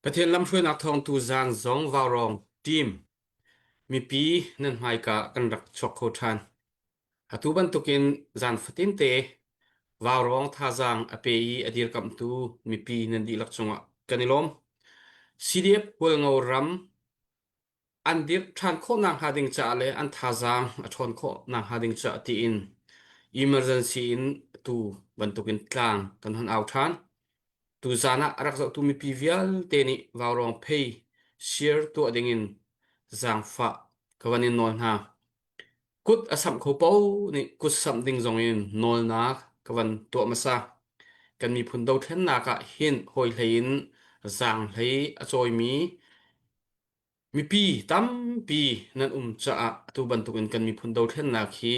กระเทียนลำช่วยนักทองตูจานสองวาวรองทีมมีปีนั่นหมายกะกันรักชกโคทานหาตูบันตุกินจานฟตินเตวาวรองท่าจางอเปยอดีรกัมตูมีปีนั่นดีลักชงะกันนิลมซีดีเอฟเวลงเอารัมอันดิรทานโคนางหาดิงจ่าเลอันท่าจางอชอนโคนางหาดิงจ่าตีอิน emergency in tu bantukin tlang kan han au than tu zana arak zo tu mi pivial te ni wawrong pay share tu ading in zang fa kawanin nol ha kut asam kho po ni kut sam ding zong in nol na kawan tu masa kan mi phun do then na ka hin hoi hlein zang hlei a choi mi pi tam pi nan cha tu bantukin kan mi phun do then na khi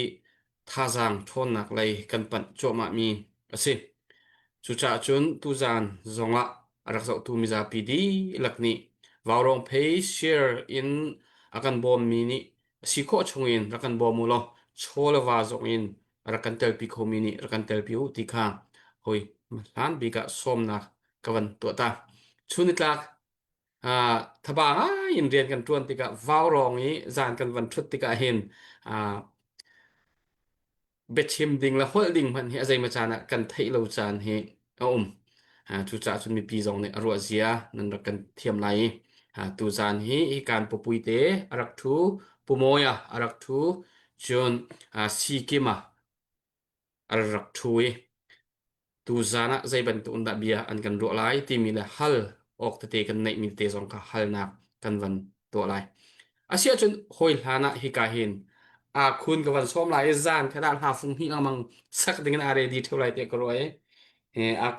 tha jang thon nak lai kan pan cho ma mi ase chu cha chun tu zan zonga arak zo tu mi za pi di lakni warong pay share in akan bom mi ni si kho chungin rakan bom mu lo chola wa zong in rakan tel pi kho mi ni rakan tel pi u ti kha hoi lan bi ka som na kawan to ta chunit lak à thà bà á in riêngกันtuần thì cả vào rong ấy dànกันวันชุดที่cảเห็นà เบ็ดชิมดิงและฮอลดิงมันเฮอะไรมาจานะกันไทยเราจานเฮทุจ่าจนมีปีจงในอรัวเซียนั่นรักกันเทียมไหลตูจานเฮอีการปปุยเตอรักทูปุโมยอรักทูจนซีกิมาอรักทูตูจานะใจเป็นตุนดาเบียอันกันรัวไหลที่มีละฮัลออกเตกันในมีเตจงกับฮัลนักกันวันตัวไหลอาเซียจนหอยลานะฮิกาเห็น คุณกับวันส้มลายจานขนาดหาฟุ้งพี่มังสักดึงอะไรดีเท่าไรเด็กรวย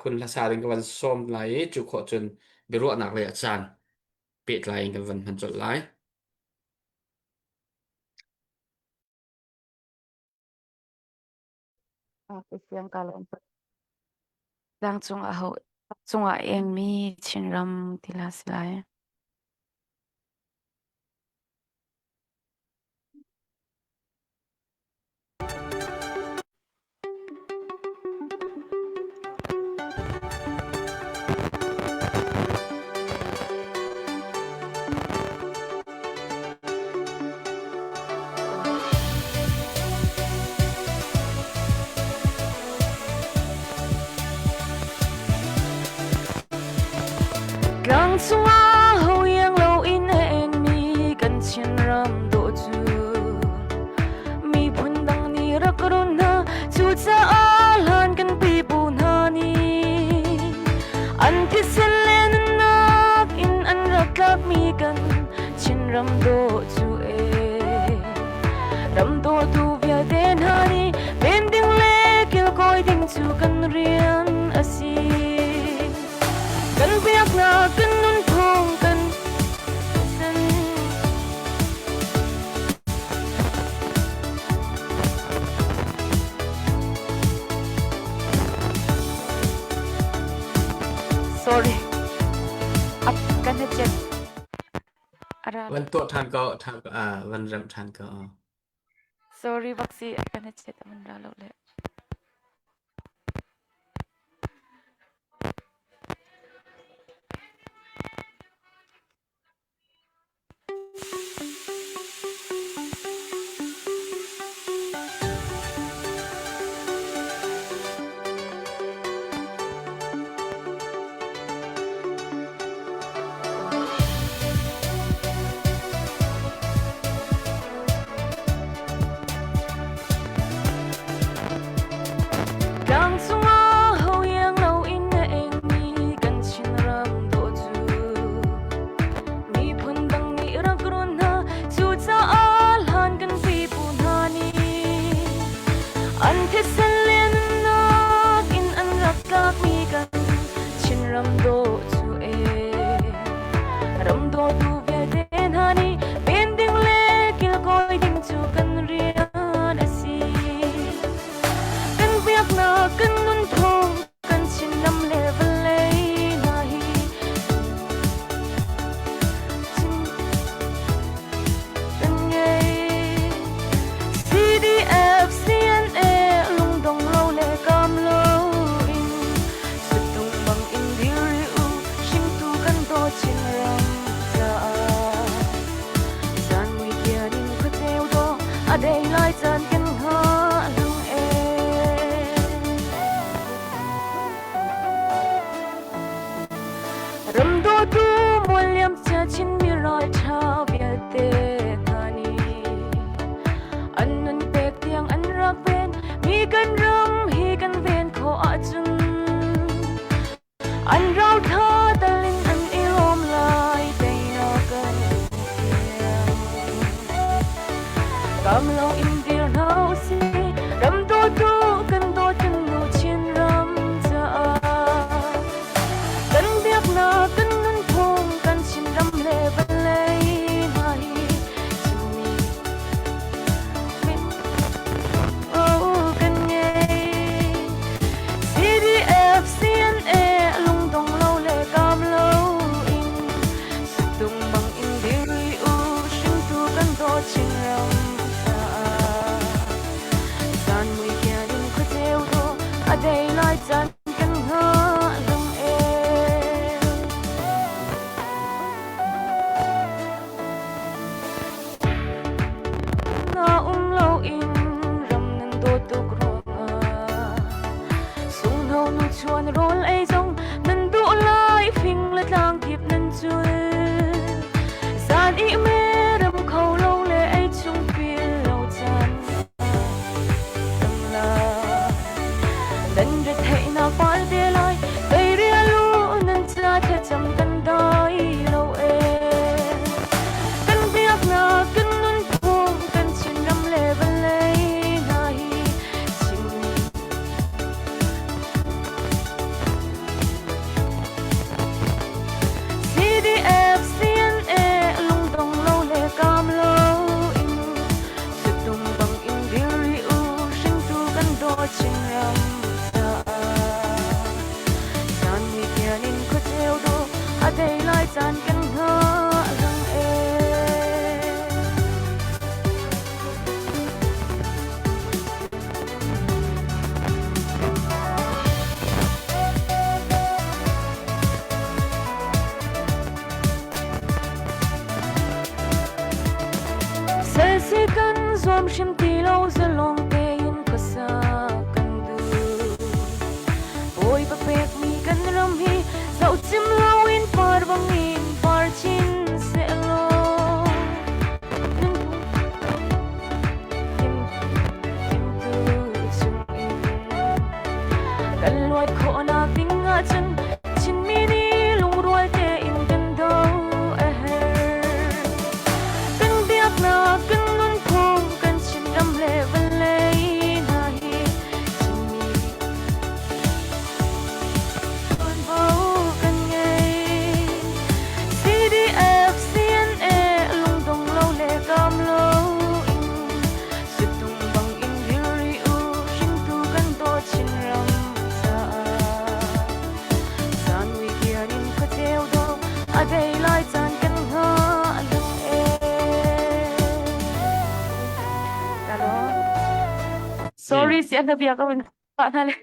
คุณภาษาดึงกับวันส้มลายจุกขจนเบรัวหนักเลยอาจารย์เป็ดลายกับวันมันจดลายไปเสียงกาลมดังจงอาหจงอาเองมีชินรำทีลาสลาย Gang sunga ho yang lo in eng mi kan chin ram do chu mi phun dang ni ra karuna chu cha alan kan pi bu na ni an ti selen nak in an rak lak mi kan chin ram do chu ram do tu via den ha ni ben ding le kil koi ding chu kan rian asi kan biak na kan nun thong kan san sorry up kan jet ara วันตัวทานก็ทานวันรำทานก็ sorry vaksi kan jet man ra lo le chan kan nga lang na lâu in ram nan do tuk ronga sung no nu chuan rol ai jong nan du lai phing la tlang kip nan chul san I me ram khâu lâu le ai chung pil lâu chan ram la dan ret hei na pal de lai kai ria lu nan cha the cham kan dai lo kan biak na kan nun phum kan chin ram le ban le na hi chin CDF CNA lung dong lo le kam lo in sutung bang in diri u sing tu kan do chin ram sa san mi kian in ko teo do a dei lai chan kan nga lang Sel si kan zoom shim ti lo zalong te in kasa kan du Oi pa pek mi kan ram hi zau chim lo in par bang in par chin se lo Nun kim kim tu chung in Kan luat ko na ting nga chan chin mi ni lung rual te in kan do kan biak na kan nun phum kan chin ram le van le na hi chin mi kon bo kan ngai CDF CNA lung dong lo le kam lo in sutung bang in diri u shin tu kan do chin ram sa san wi kian in ko teo do a dei lai chan kan nga lang Sorry si anh biya ka mình bạn hale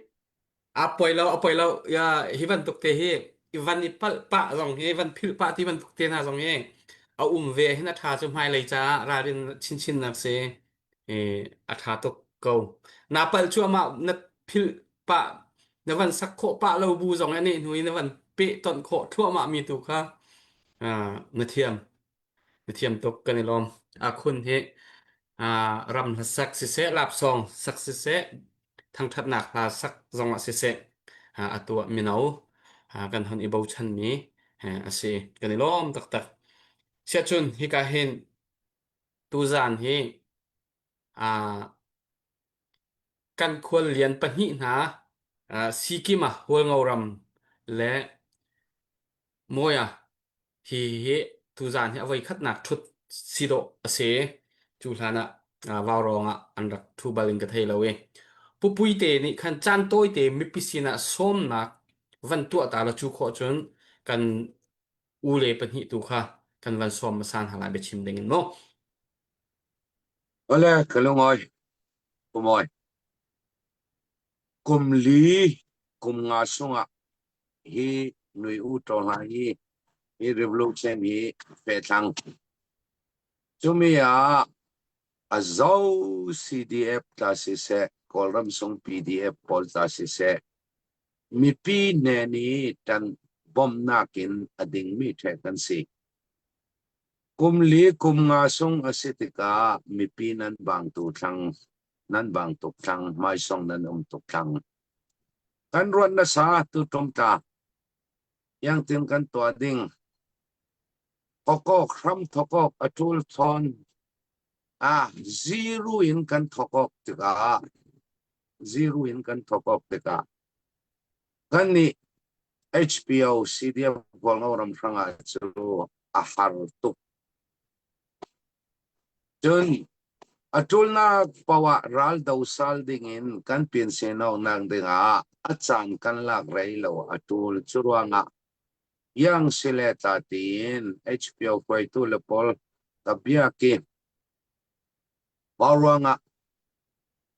apoi lo ya hivan tuk te hi ivan ipal pa zong he ivan phil pa ti van tuk te na zong he a ve hina tha chum hai lei cha ra rin chin chin nak se e a tha tuk ko na pal chu ma na phil pa na van sak kho pa lo bu zong ani hui na van pe ton kho thua ma mi tu kha na thiam tuk kan ni lom a khun he ram sak si se lap song sak si se thang that nak la sak zong a si se atua minau kan hon ibau chan mi ase kan lom tak tak sia chun hi ka hen tu zan hi kan khwal lian pahni na sikima hol ngoram le moya hi tu zan hi avai khat nak thut sido ase chu hlana wawronga anrak thu balin ka thei lawe pupui te ni khan chan toi te mi pisina som nak van tu ta la chu kho chun kan ule pahni tu kha kan van som masan hala be chim dengin mo Ole kalungoi kumoi kumli kumnga sunga hi nui u to la hi revolution hi petang chumia azau CDF ta si se kolram sung PDF pol ta si se mi pi ne ni tan bom nakin ading mi the kan si kumli kumnga sung asitika mi pi nan bang tu thang nan bang tuk thang mai song nan tuk thang kan ruan na sa tu tom ta yang tin kan to ding thokok ram thokok atul thon zero in kan thokok tika zero in kan thokok tika kan ni HPO CDF bolnoram thanga chu ahar tuk chun atul na pawa ral daw sal dingin kan pinseno nang dinga achan kan lak reilo atul churuanga yang sileta tin HPO kwai tu lepol tabiaki bawranga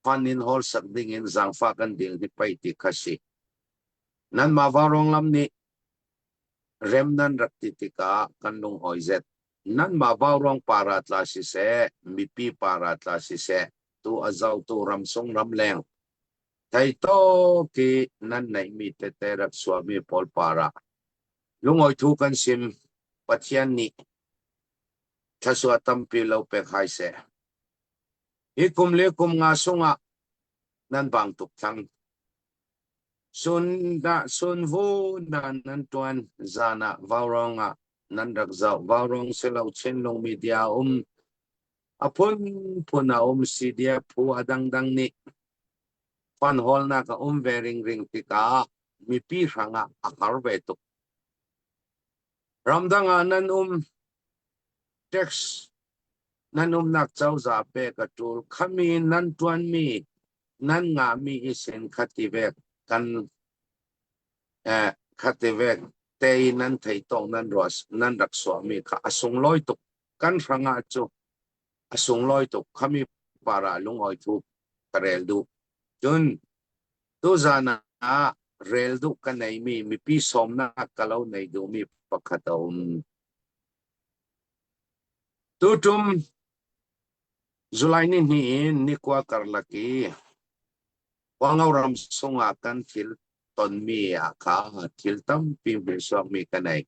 panin hol sak dingin zangfa kan ding hi paiti khasi nan ma varong lam ni rem nan raktitika kan lung oizet nan ma varong para tla si se mi pi para tla si se tu azau tu ram song ram leng thai to ki nan nei mi te te rak swami pol para lungoi thu kan sim pathian ni thaswa tampi lo pe khai se hi kum le kum nga sunga nan bang tuk thang sun vu nan tuan zana varonga nan rak zau varong selo chen long media apun puna sidia pu adang dang ni pan hol na ka vering ring tika mi pi ranga akar ve tuk ramdanga nan text nan nak chau za pe ka tul khami nan tuan mi nan nga mi isen khativek kan khativek te nan thei tong nan ros nan rak so mi kha asung loi tuk kan ranga chu asung loi tuk khami para lungoi thu karel du chun tu zana rel du kan nei mi pi som na kalau nei du mi pakhatom tu tum Zulai ni kwa karlaki wangau ram sunga kan til ton mi aka til tam pi bi so mi kanai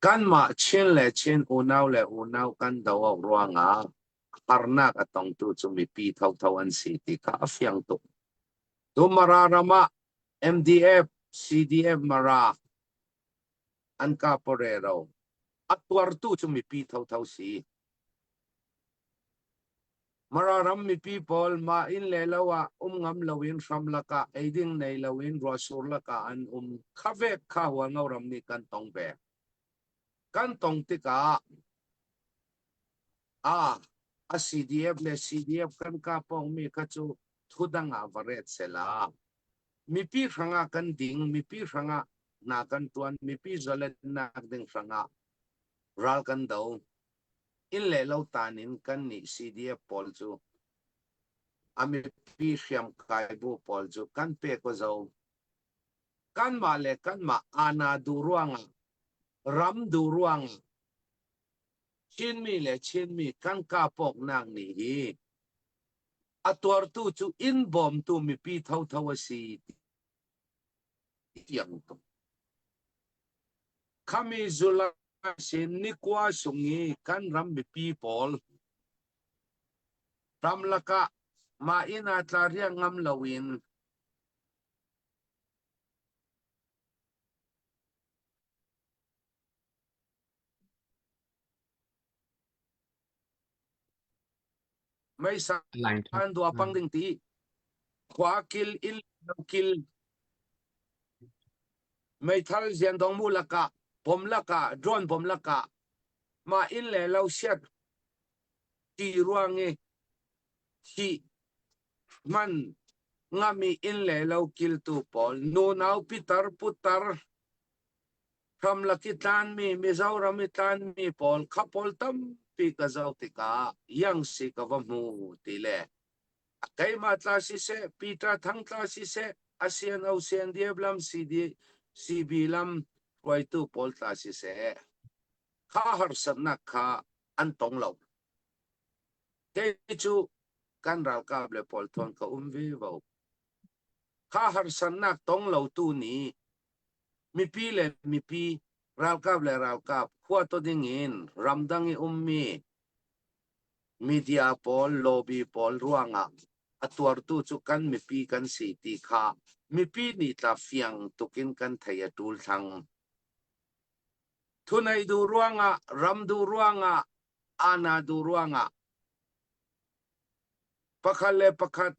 kan ma chen le chen unau kan daw ruanga parna ka tong tu chu mi pi thau an si ti ka afyang tu mararama MDF CDF mara an ka porero atwar tu chu mi pi thau si mararam mi people ma in le lawa ngam lawin ram laka aiding nei lawin rosur laka an khave kha wa ngauram ni kan tong be kan tong tika a CDF kan ka pong mi ka chu thudanga varet sela mi pi ranga kan ding mi pi ranga na kan tuan mi pi zolet na ding ranga ral kan dau in le lo tanin kan ni CDF pol chu ami pi siam kai bu pol chu kan pe ko zo kan ma ana duruanga ram duruanga chin mi kan ka pok nang ni hi atwar tu chu in bom tu mi pi thau si yang tu kami zula sin ni kwa sungi kan ram mi pi pol ram laka ma ina tlaria ngam lawin may sa line thak an dua pang ding ti khwa kil il kil may thal zian dong mu laka pom laka drone pom laka ma in le lau siat ti ruange ti man ngami in le lau kil tu pol no nau pitar putar from laki tan mi zau rami tan mi pol kapol tam pi ka zau tika yang si ka vamu tile kay matla si se pita thang tla si se ASEAN ASEAN diablam CB lam wai tu pol tla si se kha har sanna kha antong lo te chu kan ral ka ble pol thon ka vi vo kha har sanna tong lo tu ni mi pi ral ka khwa to ding in ramdang i media pol lobby pol ruanga atwar tu chu kan mi pi kan si ti kha mi pi ni ta fiang tukin kan thaya tul thang thunai du ruanga ram du ruanga ana du ruanga pakhale pakhat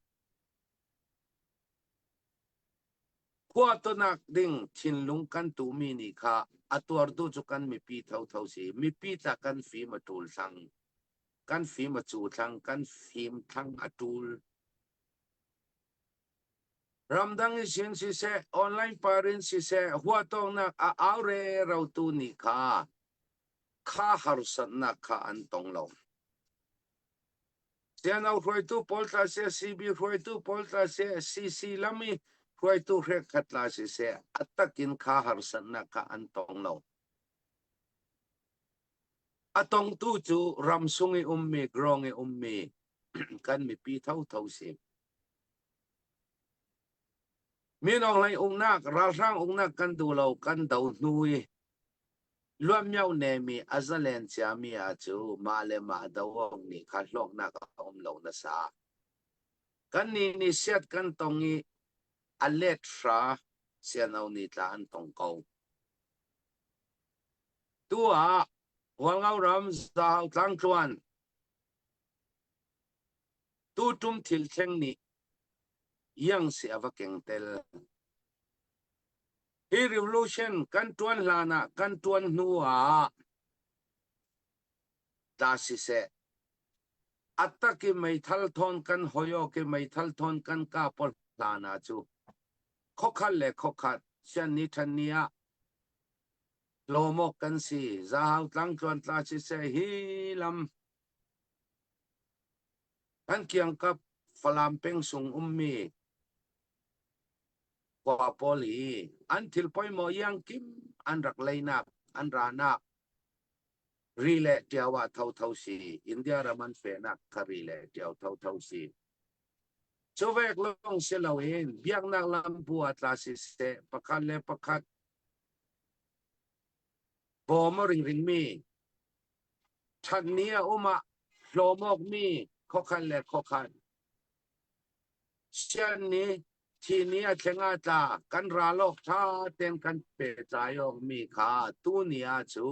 khwa to nak ding thin lung kan tu mi ni kha atwar tu chu kan mi pi thau si mi pi ta kan fi ma tul thang kan fi ma chu thang kan phim thang atul ramdang isin si se online parin si se huatong na aure raw tu ni kha harusan na kha antong lo sian au roi tu polta se CB roi tu polta se CC lami khuai tu rek khatla si se atakin kha harsan na ka antong lo atong tu chu ramsungi ummi grongi ummi kan mi pi thau thau si min ong lai ung nak ral rang ung nak kan du lo kan dau nui luam nhau nè mi azalen chia mi a chu ma le ma dawong ni kha hlok na ka lo na sa kan ni set kan tongi aletra sianaw ni tla an tong ko tua wangau ram zao tlang chuan tu tum thil theng ni yang se ava keng tel hi revolution kan tuan lana kan tuan nuwa ta si se ataki mai thal thon kan hoyo ke mai thal thon kan ka pol lana chu khokhat le khokhat sian ni thania lomok kan si zao tlang chuan ta si se hi lam kan kiang kap falam peng sung ummi kwa poli an thil poi mo yang kim an rak leinak an ranak rile tiawa thau thau si India raman fe nak karile tiaw thau thau si chowek long selawin biang nak lampu atla si se pakhat le pakhat bomo ring ring mi thania uma hlomok mi khokhan le khokhan sian niทีนี้เชงอาตากันราลอกท่าเต็มกันเปิดใจออกมีขาตู้นี้จู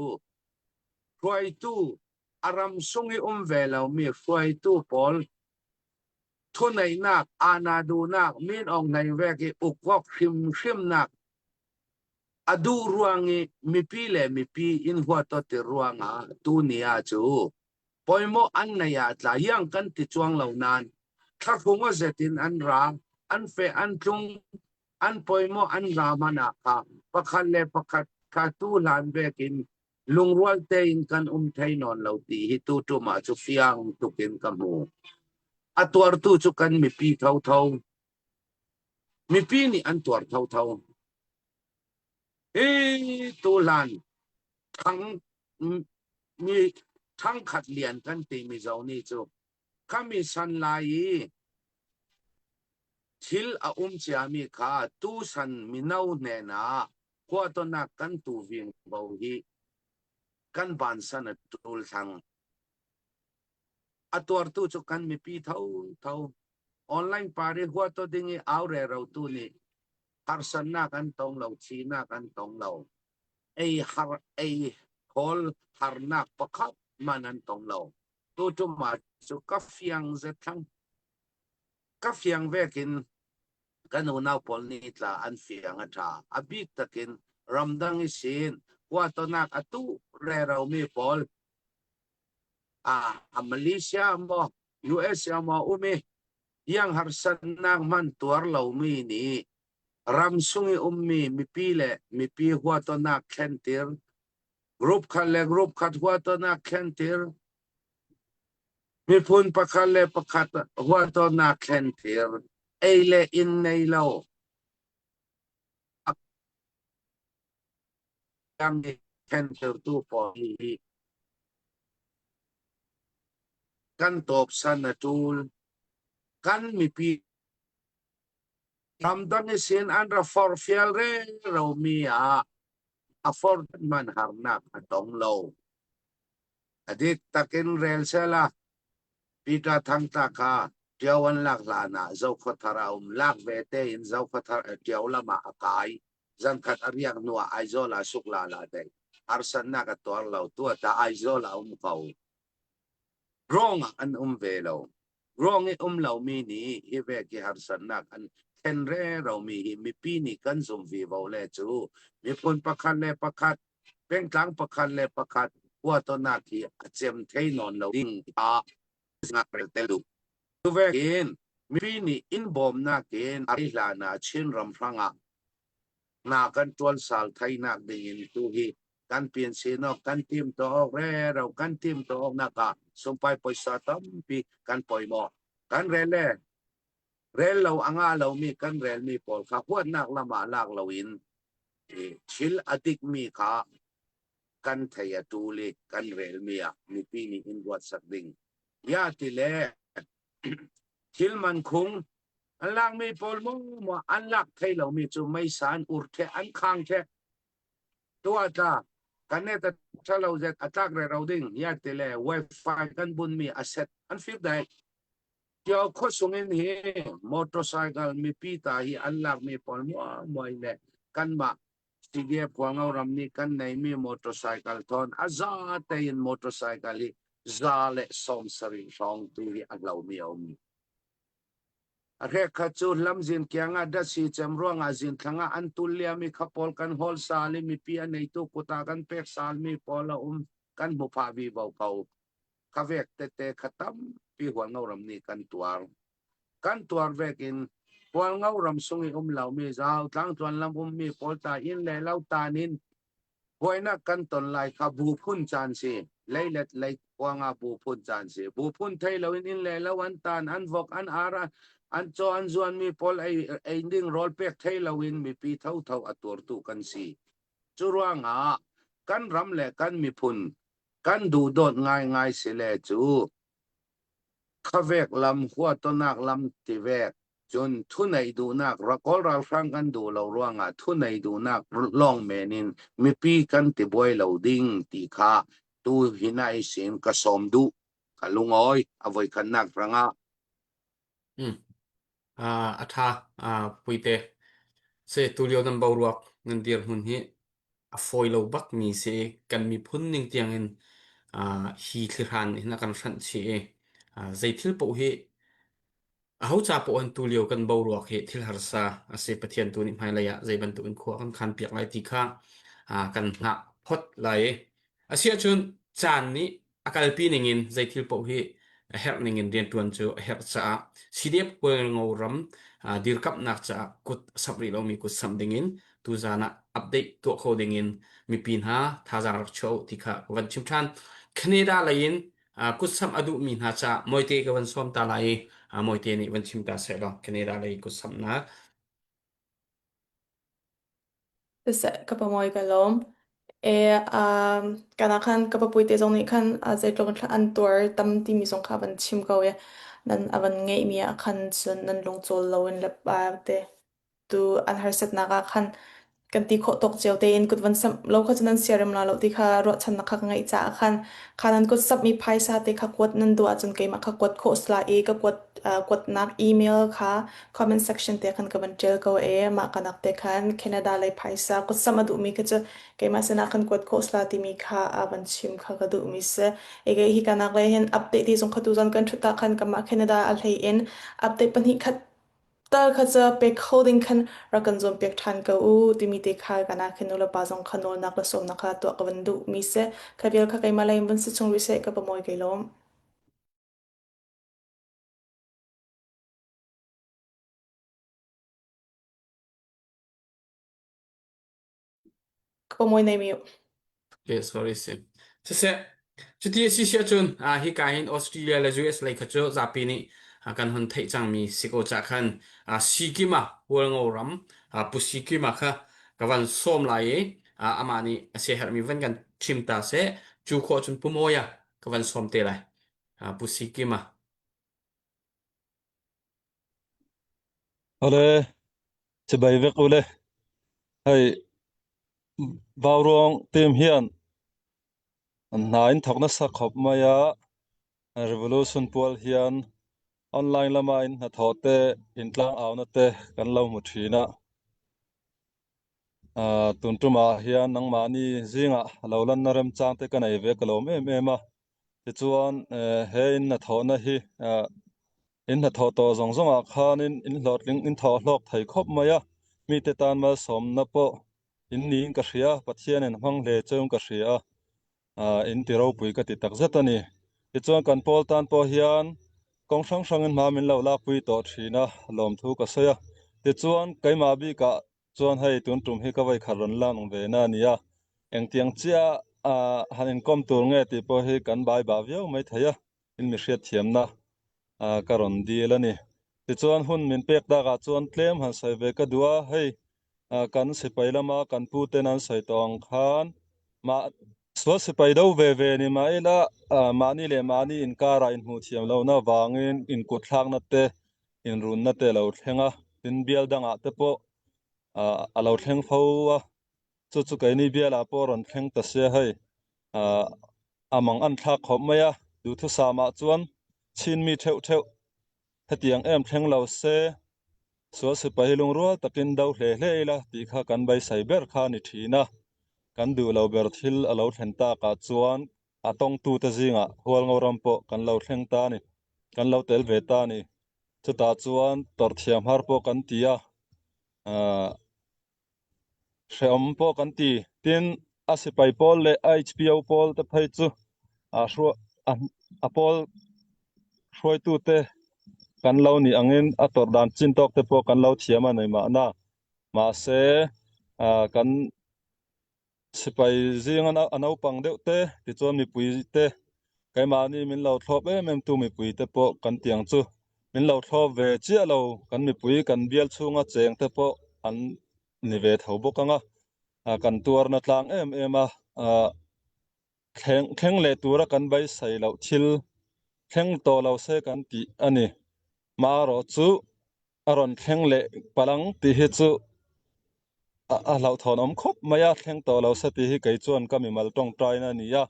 รวยตู้อารมณ์สุงอุเวลามีรวยตู้ปอลทุนในนักอาณาดูนักมีนออกในเวกิอุกวกชิมนักอดูรวงมีปีเลมีปีอินหัวตัวติรวงตู้นี้จูปอยโมอันในอาตายังกันติจวงเหล่านั้นถ้าคงว่าเสตินอันรังอันเฟอันจุงอันปอยโมอันรามานาคาประคันเลประคัดคาตูลานเวกินลุงรัวเตอินกันไทยนอนเหล่าตีฮิตูตุมาจุฟิยังตุกินกมูอัตัวตูจุกันมีปีเท่าเท่ามีปีนี่อันตัวเท่าเท่าตูลานทั้งมีทั้งขัดเลียนกันตีมีเจ้านี่จุข้ามีสันลายทิลเชียมีขาตูสันมีนาวเนนาขวาตัวนักกันตูวิ่งเบาฮีกันบานสันตูลทังตัวตูจุกันมีปีเท่าออนไลน์ปาริขวาตัวดิ้งเอาเร่เราตูนี่ฮาร์สันนักกันตรงเราชีนักกันตรงเราฮอลฮาร์นักประคับมันอันตรงเราตูจุมาจุกัฟยังเซทังกัฟยังเวกินกันอุณาปอลนิตลาอันฟียงอัฐาอบิกตะกินรัมดังอิสินว่าตนักอตุเรเรามีปอลมาเลเซียมอ US มออุมียังฮาร์สันนักมันตัวเรามีนี่รัมซุงมีมีปีเล่มีปีหัวตนักเคนติร์กรุ๊ปคันเล่กรุ๊ปขัดหัวตนักเคนติร์มีพูนประคันเล่ประคัดหัวตนักเคนติร์เอเลอินในเรายังเคนติร์ตัวปอลีกันตบสันตูลกันมีปีทำดังเสียนอันระฟอร์เฟียลเรเรามีฟอร์ดมันหารนักตองเราอดีตตะกินเรลเซล่าปีตาทางตาคาเจ้าวันลักลานาเจ้าขทาราลักเวเตอินเจ้าขทาเจ้าละมาอากายจันขัดอริยนัวไอโซลาสุกลาลาเดอาร์สันนักตัวเราตัวตาไอโซลาเขาร้องอันเวลาร้องเรามีนี่อีเวกิฮาร์สันนักอันเทนเรเรามีปีนี่กันสมวีบอลเลจูมีคนประคันเลประคัดเป็นกลางประคันเลประคัดว่าตัวนักที่เจมเทนอนเราดิ้งงักเรเตลุตัวเวกินมีปีนี่อินบอมนักเกนอาริลานาชินรำฟังนักกันตัวสาลไทยนักดิ้งตัวฮีกันเปลี่ยนเสียนอกกันทีมตัวออกเรากันทีมตัวออกนักสมไปปอยสาตัมปีกันปอยหมอกันเร rel lo anga lo mi kan rel mi pol kha huat nak lama lak lo in thil adik mi kha kan thaya tu le kan rel mi a mi pi ni in wat sak ding ya ti le thil man khung an lang mi pol mo an lak thai lo mi chu mai san ur the an khang the tua ta kan ne ta chalo zet attack re ro ding ya ti le wifi kan bun mi asset an fit dai yo kho sungin hi motorcycle mi pi ta hi an lak mi pol mo le kan ma CDF kwangau ram ni kan nei mi motorcycle thon aza te in motorcycle hi za le som sari song tu hi aglau mi om re kha chu lamjin kyanga da si chamruang azin thanga antulia mi khapol kan hol sali mi pi nei tu kuta kan pek sal mi pola kan mu pha bi bau pau khavek te khatam pi huangau ram ni kan tuar vekin pol ngau ram sungi lau mi zau tlang tuan lam mi pol ta in le lau ta nin hoina kan ton lai kha bu phun chan si leilet lei wanga bu phun chan si bu phun thei lo in le lau an tan an vok an ara an cho an zuan mi pol ai ding rol pek thei lo in mi pi thau thau atur tu kan si churuanga kan ram le kan mi phun kan du dot ngai se le chu khavek lam huwa to nak lam ti vek chun thu nei du nak rakol ral frang kan du lo ruanga thu nei du nak long menin mi pi kan ti boy lo ding ti kha tu hinai sin ka som du ka lungoi avoi kan nak ranga atha puite se tulio nan bawruak nan dir hun hi a foi lo bak mi se kan mi phun ning tiang in hi thliran in kan ran chi zaithil po hi hau cha po an tulio kan bawruak he thil harsa ase pathian tu ni mai la ya zaiban tu in kho kan khan piak lai ti kha kan nga phot lai asia chun chan ni akal pi ningin zaithil po hi her ningin rian tuan chu her cha CDF kwel ngoram dir kap nak cha kut sabri lo mi kut samdingin tu zana update to codingin mi pin ha thazang rak chau tikha wan chim than Canada lain kut sam adu mi na cha moite ka wan som ta lai moite ni wan chim ta se lo Canada lai kut sam na Sa kapamoy kalom kanakan kapapuite zong ni kan zai tlong an tur tam ti mi zong khaban chim kawe nan avan ngei mi khan chun nan long chol loin la pa te tu an har set na ka khan kan ti kho tok cheu te in kut van sam lo kho chunan serum la lo ti kha ro chan na kha ngai cha khanan kut sub mi phai sa te kha kwat nan du achun ke ma kha kwat kho sla e ka kwat nak email kha comment section te khan ka ban tel ko ma kanak te khan Canada lai phai sa kut sam adu mi ka cha ke ma sana khan kwat kho sla ti mi kha aban chim kha ka du mi se e ge hi kanak lai hen update ti jong kha tu jan kan thuta khan ka ma Canada al hei in update pan hi khat ta kha cha pek holding khan rakan zom pek than ka u timi te kha kana khenula pa jong khanol nak la som na kha to ka ban du mi se khabial kha kai malai ban se chung ri se ka pa moi kai lom ka pa moi nei mi okay sorry se chuti si sia chun hi ka hin Australia la US lai kha chu zapi ni kan hun thei chang mi siko cha khan sikima wol ngoram pusikima kha kawan som lai amani ase her mi van kan chimta se chu kho chun pumoya kawan som te lai pusikima Ole chibai vek ule hai bawrong tim hian nain thokna sakhop maya revolution pol hian online lamain na thote intlang awna te kan lo mu thina tuntuma hian nang mani zinga lolan narem chang te kanai ve kalom em a ti chuan he in na thona hi in na tho to zong zong a khan in hlot ling in tho hlok thai khop maya mi te tan ma som na po in ni ka hria pathian en hmang le chum ka hria in ti ro pui ka ti tak zatani ti chuan kan pol tan po hian kong sang sang in ma min lo la pui to thina lom thu ka soya ti chuan kaima bi ka chuan hei tun tum hi ka vai kharon la nong ve na nia eng tiang chia hanin kom tur nge ti po hi kan bai ba viau mai thaya in mi hriat thiam na karon di lani ti chuan hun min pek daka chuan tlem han sai ve ka dua hei kan sipai lama kan pu ten an sai tawng khan ma so sipai do ve ni ma ila mani le mani in kara in hu thiam lo na wangin in kut thlak na te in run na te lo thlenga tin bial danga te po a lo thleng fo a chu kai ni biala po ron thleng ta se hei amang an thak khop maya du thu sama chuan chin mi theu hetiang em thleng lo se so sipai lung rual takin do hle la ti kha kan bai sai ber kha ni thina kan du lo ber thil a lo thlen ta ka chuan atong tu ta zinga hual ngoram po kan lo thleng ta ni kan lo tel ve ta ni chuta chuan tor thiam har po kan tia hreom po kan ti tin asipai pol le hpo pol te phei chu hru a pol hroi tu te kan lo ni angin a tor dan chin tok te po kan lo thiama nei ma na ma se kan sipai zinga anau pang deuh te ti chuan mi pui te kaimani min lo thlop em tu mi pui te po kan tiang chu min lo thlop ve chia lo kan mi pui kan bial chunga cheng te po an ni ve tho bokanga kan tuar na tlang em a thleng le tura kan bai sai lo thil thleng to lo se kan ti ani ma ro chu aron thleng le palang ti hi chu a lau thon om khop maya thleng to lo sa ti hi kai chuan ka mi mal tong trai na ni ya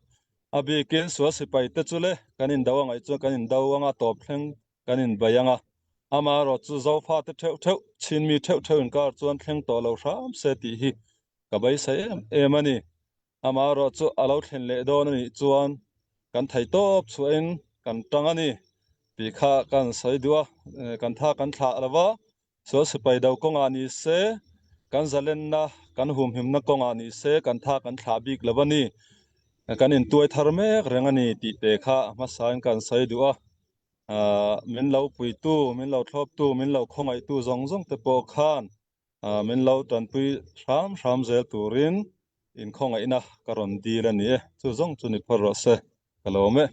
abi kin so sipai te chule kanin dawang ai chu kanin dawanga top thleng kanin bayanga ama ro chu zo pha te theu chin mi theu in kar chuan thleng to lo ram se ti hi ka bai sai em ani ama ro chu alo thlen le don ni chuan kan thai top chuin kan tang ani ti kha kan sai dua kan tha kan thla lawa so sipai dau ko nga ni se kan zalen na kan hum him na ko nga ni se kan tha kan thla bik lawani kan in tuai thar mek rengani ti te kha ma sain kan sai dua min lo pui tu min lo thlop tu min lo khongai tu zong te po khan min lo tan pui ram zel turin in khongai na karon di la ni chu zong chu ni phor ro se kalome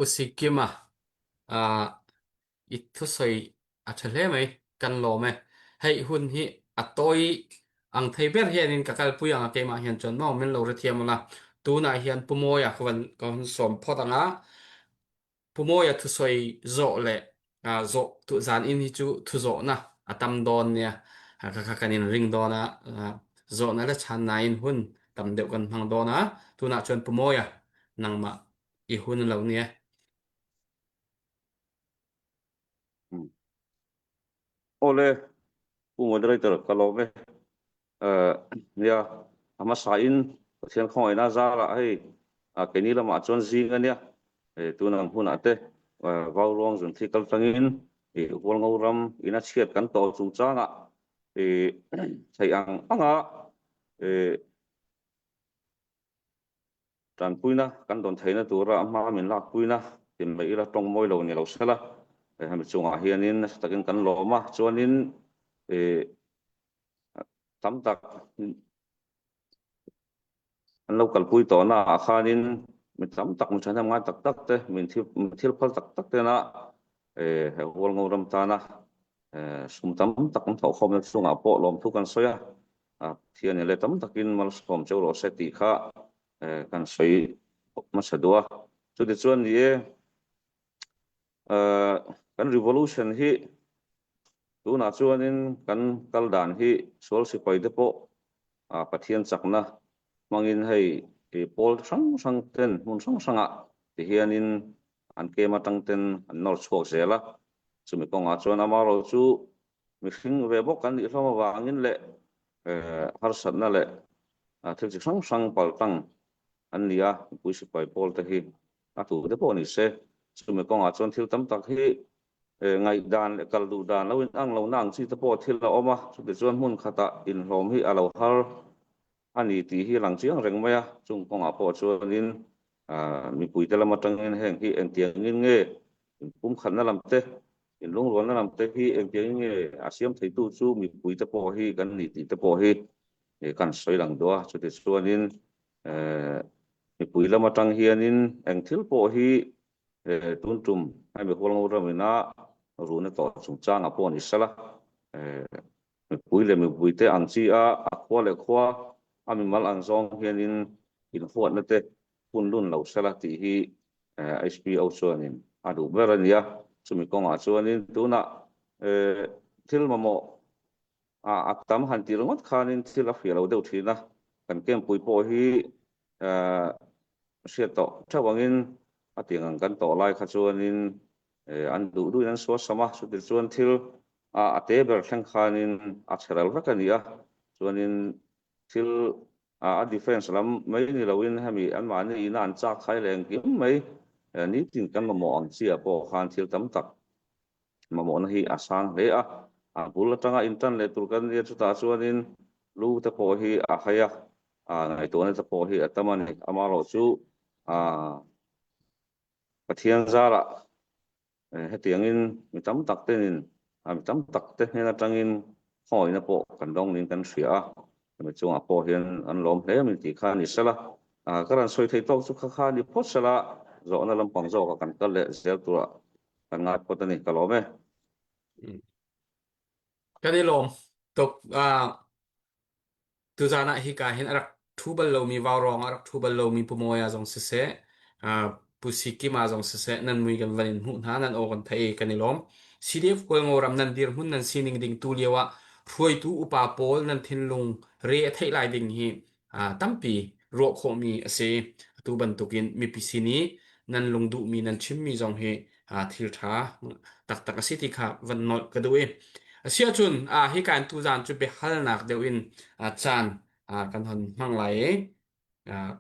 Usikima itu soi athale mai kan lo me hei hun hi atoi ang thei ber hian in kakal puyang a kema hian chon mau men lo re thiam la tu na hian pumoya kon som photanga pumoya thu soi zo le zo tu zan in hi chu thu zo na atam don nia ka kanin ring dona zo na la chan na in hun tam deuh kan hang dona tu na chon pumoya nangma I hun lo nia Ole moderator kalome ya ama sain sian khoi na za la hei keni lama chon zinga nia tu nang hun ate vau long zun thi kal tangin hol ngoram ina chiat kan to chung changa thai anga tan puina kan don thaina tura ama min la puina tin mai ila tong moi lo ni lo sala ham chunga hianin takin kan lo ma chuanin tam tak an lo kal pui to na khanin min tam tak mun chana nga tak te min thil phal tak te na he hol ngoram ta na sum tam tak an thau khom na chunga po lom thu kan soya thian le tam takin mal som cheu ro se ti kha kan soi ma sadua chu de chuan ni kan revolution hi tu na chuanin kan kal dan hi sol sipai te po pathian chakna mangin hei pol sang ten mun sanga ti hianin an ke matang ten an nor chok zela chumi konga chuan amaro chu mi hring ve bok kan ni hloma wangin le har satna le thil chi sang pal tang an nia pui sipai pol te hi tu te po ni se chumi konga chuan thil tam tak hi ngai dan le kal du dan lo in ang lo nang chi te po thil la oma chu te chuan mun khata in hlom hi alo har ani ti hi lang chiang reng maya chung konga po chuanin mi pui te lama tangin heng hi eng tiang in nge pum khan na lam te in lung ron na lam te hi eng tiang nge asiam thei tu chu mi pui te po hi kan ni ti te po hi kan soi lang do chu te chuanin mi pui lama tang hianin eng thil po hi tun tum hai mi hol ngor ramina ru na to chung chang a pon isala mi pui le mi pui te an chi a khwa le khwa a mi mal an zong hian in huat na te pun lun lo sala ti hi HPO chuanin a du ber ania chumi konga chuanin tuna thil mamo a tam han ti rongot khanin thil a fialo deuh thina kan kem pui po hi siat to thawangin a tingang kan to lai kha chuanin an du du an so sama su til chuan thil a te ber thleng khanin a cheral vak ania chuanin thil a defense lam mai ni loin hemi an mani ina an chak khai leng kim mai ni tin kan mamo ang chia po khan thil tam tak mamo na hi asang le a bul atanga intan le tur kan ria chuta chuanin lu te po hi a haya ngai to na te po hi atamani amaro chu pathian zara hetiangin mi tam tak tenin mi tam tak te hena tangin hoi na po kan dong nin kan hria mi chung a po hian an lom hle min ti khan isala karan soi thei tok chu kha kha ni phot sala zo na lampang zo ka kan kal le zel tura kan ngat potani kalome cái này lom tục tu zana hi ka hin arak thu bal lo mi vào rong arak thu bal lo mi pumoya jong se pusiki ma jong se nan mui kan vanin hu na nan o kan thai kan lom CDF ko ngoram nan dir hun nan sining ding tu lewa phroi tu upa pol nan thin lung re thai lai ding hi tampi ro kho mi ase tu ban tukin mi pisini nan lung du mi nan chim mi jong he thil tha tak tak asiti kha van not kadwe sia chun hi kan tu zan chu be hal nak deuin chan kan hon mang lai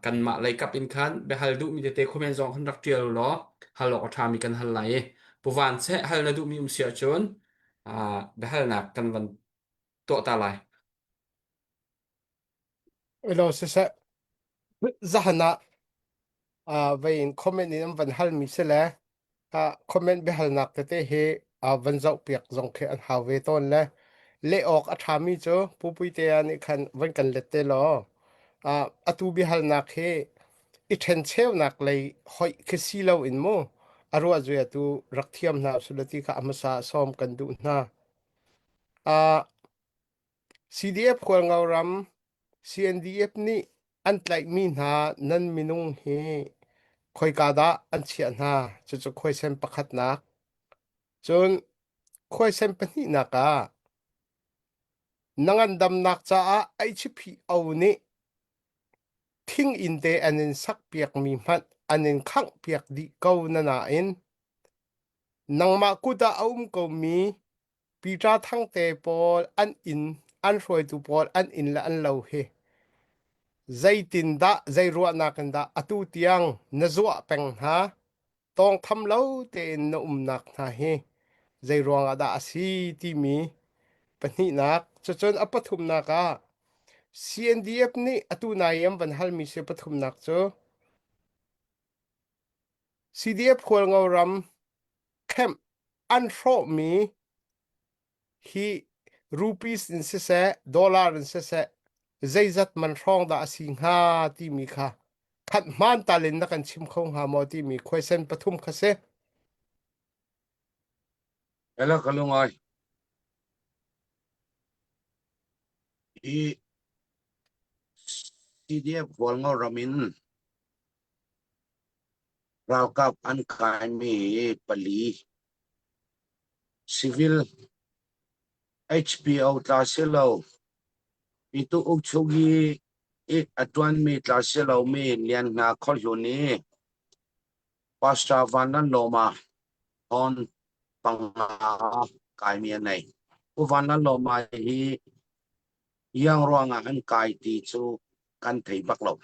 kan ma lai kap in khan be hal du mi te khomen zong han rak tial lo hal lo tha mi kan hal lai puwan se hal na du mi sia chun be hal nak kan van to ta lai Elo se zahana vein comment in van hal mi se le comment be hal nak te he van zau piak zong khe an hawe ton le ok athami cho pupui te an khan van kan lette lo atu bi hal nak he I then cheu nak lei hoi khisi lo in mo aro azu atu rakthiam na sulati ka amasa som kan du na CDF khol ngauram CNDF ni antlai mi na nan minung he khoi kada an chia na chu khoi sem pakhat nak chun khoi sem pani naka nangan dam nak cha a HP au ni thing in te anin sak piak mi mat anin khang piak di kau na na in nangma kuda aum ko mi pita thang te pol an in an roi tu pol an in la an lo he zai tin da zai ruwa na kan da atu tiang na zuwa peng ha tong tham lo te na nak na he zai ruwa da asi ti mi pani nak chon apathum na ka CNDF ni atu na yam van hal mi se pathum nak cho CDF khol ngauram kem an ro mi hi rupees in se dollar in se zaizat man rong da asing ha ti mi kha khat man talin na kan chim khong ha mo ti mi question pathum khase ela kalungai CDF volngo ramin raukap an kai mi pali civil HPO taselo itu ukchugi atuan mi taselo mi lian na kholyuni pasta vanan loma on panga kai mi nei u vanan loma hi yang ruanga an kai ti chu kan thei baklo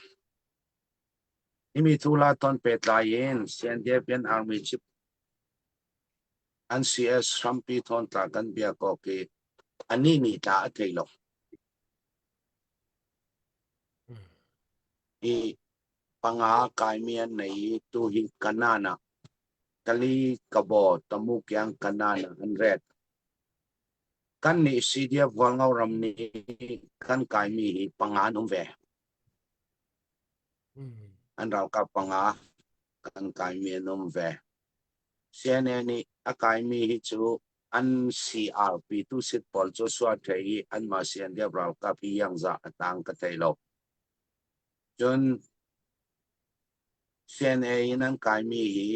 imi thula ton petlayen CNDF army chief an CS Rampi thon ta kan bia ko ke ani ni ta thailo I panga kai mian nei tu hin kanana kali kabo tamu kyang kanana an red kan ni CDF walngau ram ni kan kai mi panga num ve an rau ka panga kan kai mi num ve CNN ni akai mi hi chu an CRP tu sit pol chu swat thei an ma sian dia bral ka pi yang za atang ka thei lo chun CNA in an kai mi hi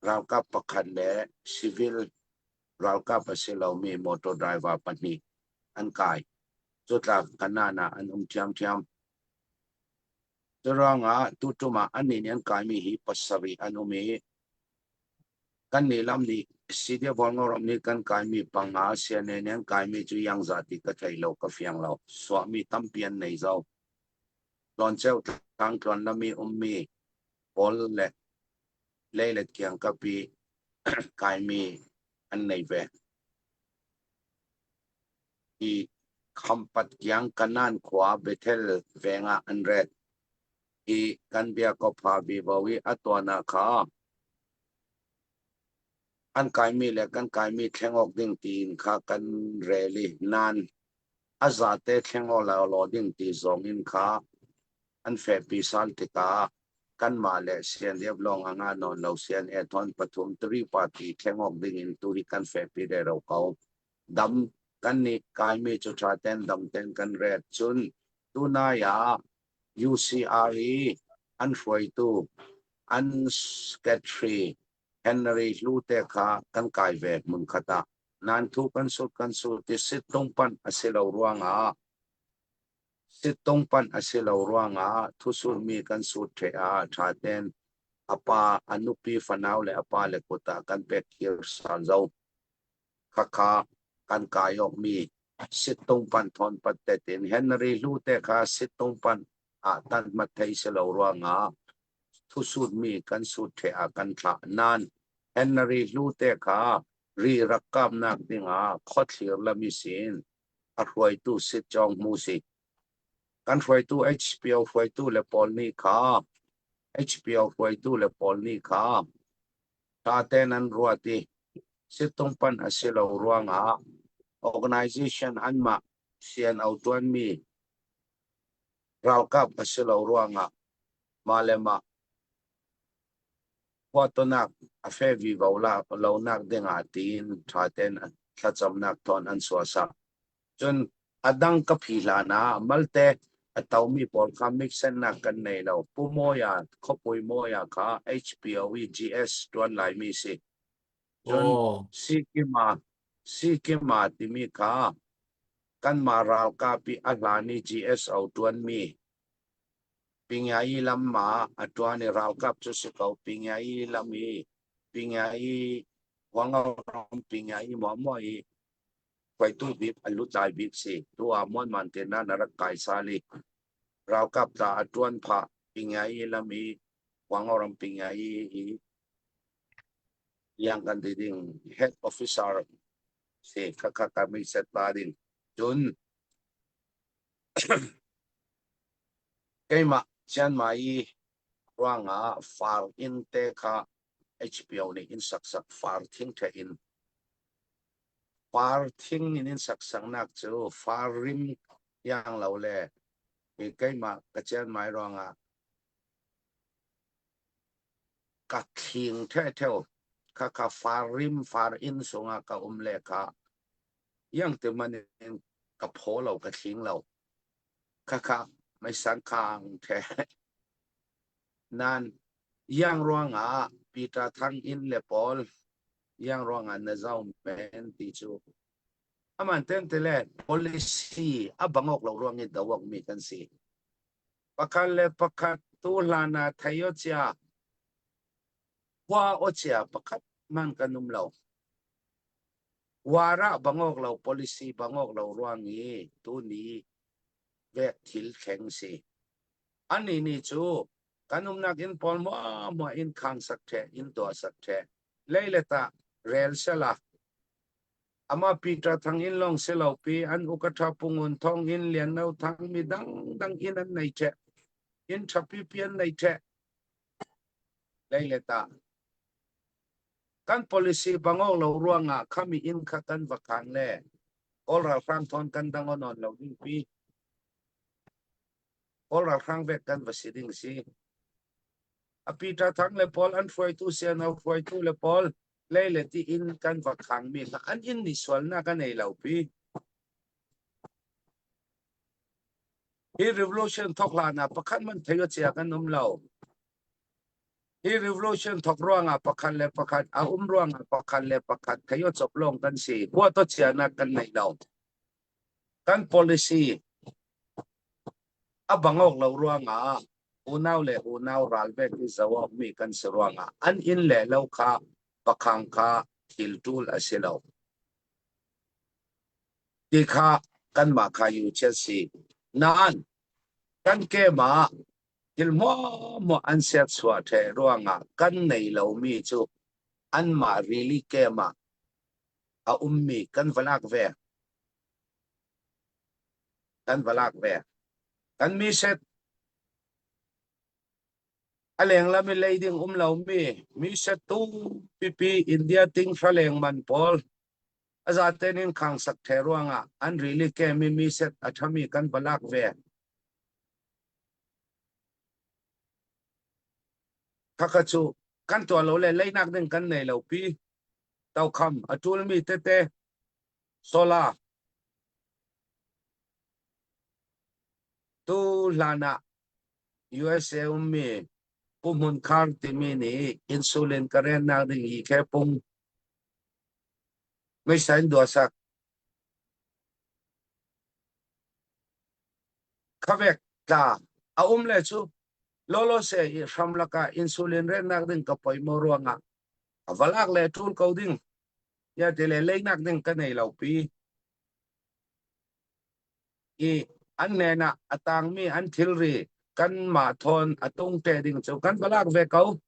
ral ka pakhat le civil ral ka pasilo mi motor driver pani an kai chu tla kanana an thiam thiam Teranga tutuma anin yan kami hi pasari anumi kan nilam ni sidia bolngor ni kan kami panga sianen yan kami chu yang zati ka thailo ka fiang lo swami tampian nei zau lon cheu tang klon nami ummi pol le leilet kyang kapi kami an nei ve I khampat kyang kanan khwa betel venga an red I kan bia ko pha bi bawi atwana kha an kai mi le kan kai mi thlengok ding tin kha kan rally nan azate thlengol la lo ding ti zong in kha an fe pi sal tika kan ma le sian deb long anga non lo sian e thon pathum tri party thlengok ding in tu hi kan fe pi de ro kau dam kan ni kai mi chu tha ten dam ten kan red chun tu na ya UCRE an foi tu an sketchy Henry Lute kha kan kai ve mun khata nan thu kan su ti sitong pan asilo ruanga thu sur mi kan su the a tha ten apa anupi fanau le apa le kota kan pek here san zo kha kan kayok mi sitong pan thon pat te tin Henry Lute kha sitong pan a tan mat thei silo ruanga thu sur mi kan su the a kan tha nan Henry Lute kha ri rakam nak dinga khothlir lamisin a huai tu sit chong musi kan huai tu HPO huai tu le pol ni kha HPO huai tu le pol ni kha ta tenan ruati situng pan asilo ruanga organization anma sian autuan mi ralkap asilo ruanga malema Watonak a fe vi vaula launak denga tin thaten thacham ton an suasa chun adang ka phila na malte atawmi por kha mixen na kan nei lo pumoya khopoi moya kha HPOE GS tuan lai mi si chun Oh, sikima timi kha kan maral ka pi alani GS au tuan mi pingai lamma atwani ralkap chu sikau pingai lami pingai wangau pingai momoi kwai tu bip alu tai bip si tu amon mantena narak kai sali ralkap ta atwan pha pingai lami wangau pingai yang kan ding head officer si kakak kami set badin jun kema Chiang Mai ruanga far in te kha HPO ni in saksak far thing the in far thing in saksang nak chu far rim yang lo le ki kema ka Chiang Mai ruanga ka thing the theo kha far rim far in songa ka le kha yang te man ka pho lo ka thing lo kha mai sang khang the nan yang ruanga pita thang in le pol yang ruanga na zau men ti chu aman ten tele policy abangok lo ruangin dawak mi kan si pakal le pakat tu lana thayo cha wa o cha pakat man kanum lo wara bangok lo policy bangok lo ruangi tu ni ve thil kheng si ani ni chu kanum nak in pol mo in khang sak the in do sak the leileta rel sela ama pita thang in long selo pi an ukatha pungun thong in lian nau thang mi dang in an nei che in thapi pian nei che leileta kan policy bangok lo ruanga khami in khatan vakang le all ra frang thon kan dangon on lo ding pi all ra frang ve kan vasiding si apita thang le pol an foi tu se na foi tu le pol lấy lệ ti in căn vật kháng mi ka an in ni sual na cái này lâu pi hi revolution thok la na pakhat man thayo chia kan lâu hi revolution thok ruanga pakhat le pakhat a ruanga pakhat le pakhat thayo chop long kan si ko to chia na kan nei lâu kan policy abangok lo ruanga unaw le unaw ralbe ki zawak mi kan si ruanga an in le lo kha pakhang kha thil tul asilo ti kha kan ma kha yu chesi nan kan ke ma til mo an set swa the ruanga kan nei lo mi chu an ma really ke ma a ummi kan valak ve kan mi set aleng la mi leiding lo mi set tu pp india ting thaleng man pol azatenin khang sak the ruanga an really ke mi set athami kan valak ve kakachu kan to lo le leinak den kan nei lo pi tau kham atul mi te te sola tu lana USA ummi pumun khar ti mi ni insulin karen na ding hi ke pum mai san do sak khavek ta a le chu lolo se i ramlaka insulin ren nak ding ka poi mo ruanga avalak le tul ko ding ya te le leinak ding ka nei lo pi i an nena atang mi an thilri kan ma thon atung te ding chu kan balak ve ko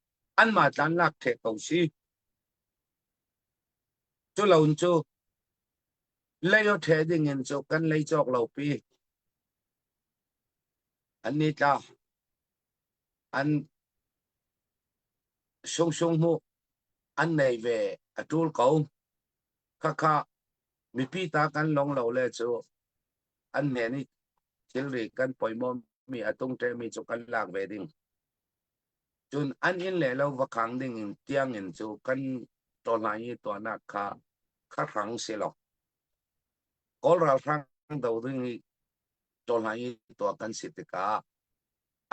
an ma tan lak the ko si chu laun chu leyo the ding in chu kan lei chok lo pi an ni ta an song mu an nei ve atul ko kha mi pi ta kan long lo le chu an ne ni thilri kan poi mo mi atung te mi chu kan lak ve ding chun an in le lo wa khang ding in tiang in chu kan to lai to na kha rang se lo kol ra rang do ding to lai to kan sit ka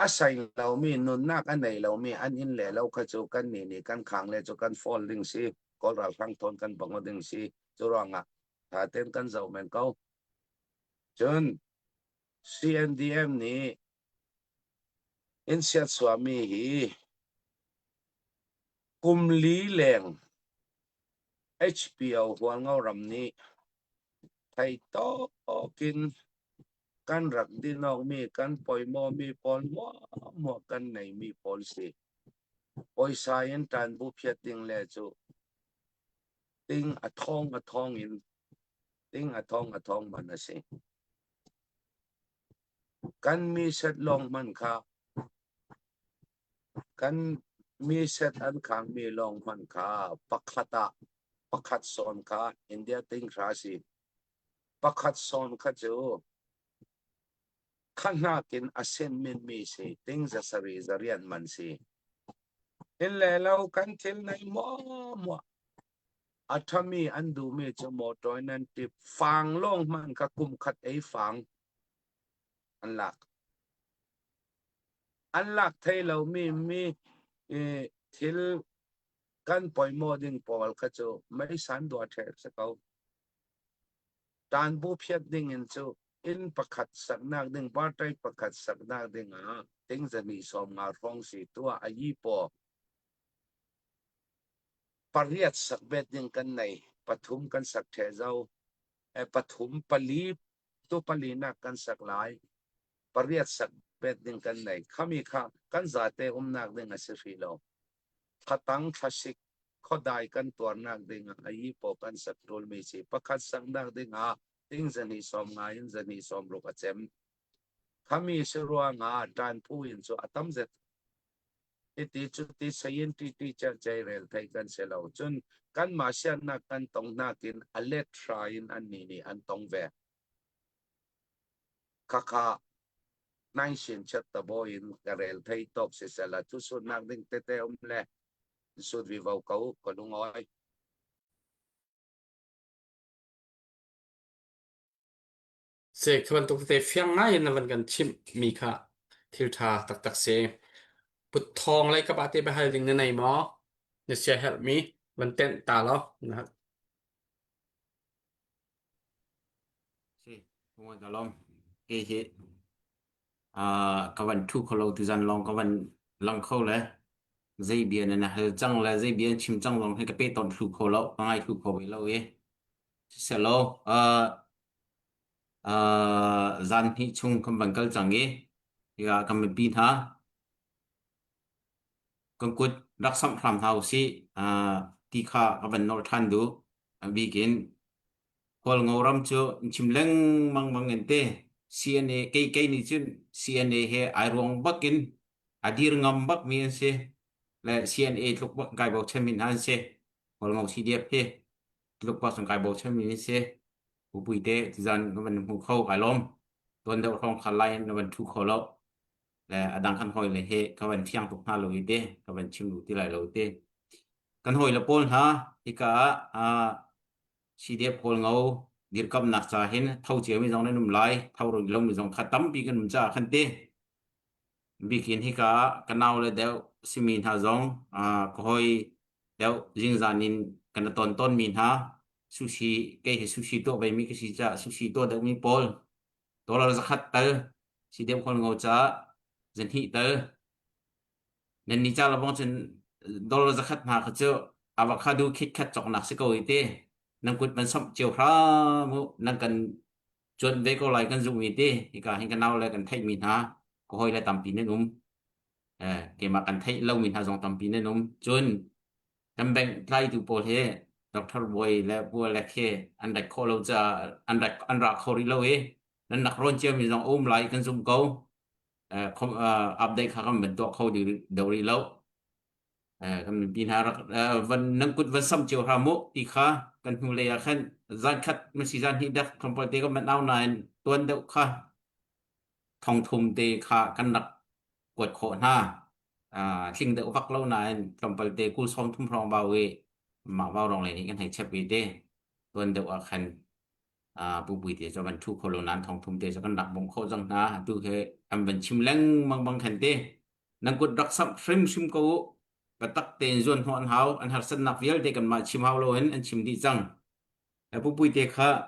asai lo mi nun na kan nei lo mi an in le lo kha chu kan ni kan khang le chu kan fall ding si kol ra rang ton kan bang ding si chu ranga ta ten kan zau men ko chun CNDM ni in siat swami hi kum li leng HPO huang ngau ram ni thai to kin kan rak dinok mi kan poi mo mi pol mo kan nei mi pol si oi sayen tan bu phiat ding le chu ting athong in ting athong man ase kan mi set long man kha kan mi set an khang mi long man kha pakhat son kha India ting rasi pakhat son kha chu khana kin asen min mi se ting za sari zarian man si in le lo kan thil nei mo athami andu mi chu mo toy nan ti fang long man ka kum khat ei fang an lak thei lo mi thil kan poi mo ding pol kha chu mai san do the se ko tan bu phiat ding in chu in pakhat saknak ding partai pakhat saknak ding a ting zani som nga rong si tua a yi po pariat sakbet ding kan nei pathum kan sak the zau pathum pali to palina kan sak lai pariat sakbet ding kan nei khami kha kan zate nak ding a se filo khatang thasik khodai kan tuar nak ding a yi po kan sak rol mi si pakhat saknak ding a ting zani som nga in zani som ro ka chem khami se ruwa nga tan pu in so atam zet ti chu ti sayin ti cha chai rel thai kan se lo chun kan ma sian na kan tong na kin alet train an ni an tong ve kaka nai sin chat ta bo in karel thai top se sala chu sun nak ding te le sud vi vau kau ko lungoi se khaban tuk te fiang ngai na van kan chim mi kha thil tha tak tak se put thong lai ka ba te ba hal ding na nei mo ne se help me van ten ta lo na si mo ta lom ke hi kawan thu kholo tu zan long kawan lang kho le zai bian na hal chang la zai bian chim chang long he ka pe ton thu kholo ngai thu kho bi lo e se lo zan hi chung kam ban kal chang e ya kam pi ha con cút đặc sản phẩm hậu sĩ tì khá các bạn nổi than đủ bị kiến hol ngô ram cho chim leng mang mang ngente CNA cây cây ni chun CNA he ai ruang bakin adir ngam bak mi se la CNA luk bak kai bok chemin han se hol ngô CDF he luk bak sang kai bok chemin se bu bui te zan man hu khâu kai lom ton deu khong khalai na ban thu kholo là đang khăn hồi là hệ các bạn fiang tục ha lối thế các bạn chim đủ tí lại lối thế căn hồi là pol ha thì cả si đẹp pol ngâu điệp cầm nạc sa hen thâu chiếu mi dòng nên lại thâu rồi lông mi dòng khát tắm bị cái nụm cha khăn thế bị khiến thì cả cái nào là đeo si min ha dòng có hồi đeo riêng gia nên cái ton ton min ha sushi cái sushi to vậy mi cái si cha sushi to đeo mi pol đó là khát tơ si đẹp pol ngâu cha dân thị tơ nên đi cha là bông chân đô la zakat mà cái chỗ avocado khít khát chọc nạc sẽ cầu thế năng cút bên sắm chiều khá mu năng cần chuẩn về câu lại cần dùng gì thế thì cả hình cái nào lại cần thay mình ha có hồi lại tầm pin nên cái mà cần thay lâu mình ha dùng tầm pin nên chuẩn tầm bệnh trai từ bộ thế doctor boy là bùa là khe anh đặt khô lâu cha anh đặt khô đi lâu ấy nên nạc ron chiều mình dùng ôm lại cần dùng câu không update khá mình tọa khâu đi đầu đi lâu mình pin hà vẫn nâng cút vẫn xăm chiều hà mốc thì khá cần hùng lệ khen gian khát mình chỉ gian hi đặc không phải có mình nào này tuần đậu khá thông thùng tê khá căn đặc quật khổ ha sinh đậu vắc lâu này không phải tê cú xóm thum rong bao về mà vào rong này thì cái này chấp về tê tuần đậu khen bu bùi tê cho mình thu khổ lâu nan thông thùng tê cho căn đặc bông khổ răng na tu thế em vẫn chim leng mang bằng khen tê nâng cút đặc sắm phim sim câu cái tắc tên dồn hòn háo anh hạt sân nạp viết để cần mà chim háo lâu anh chim đi răng bố bùi tê khá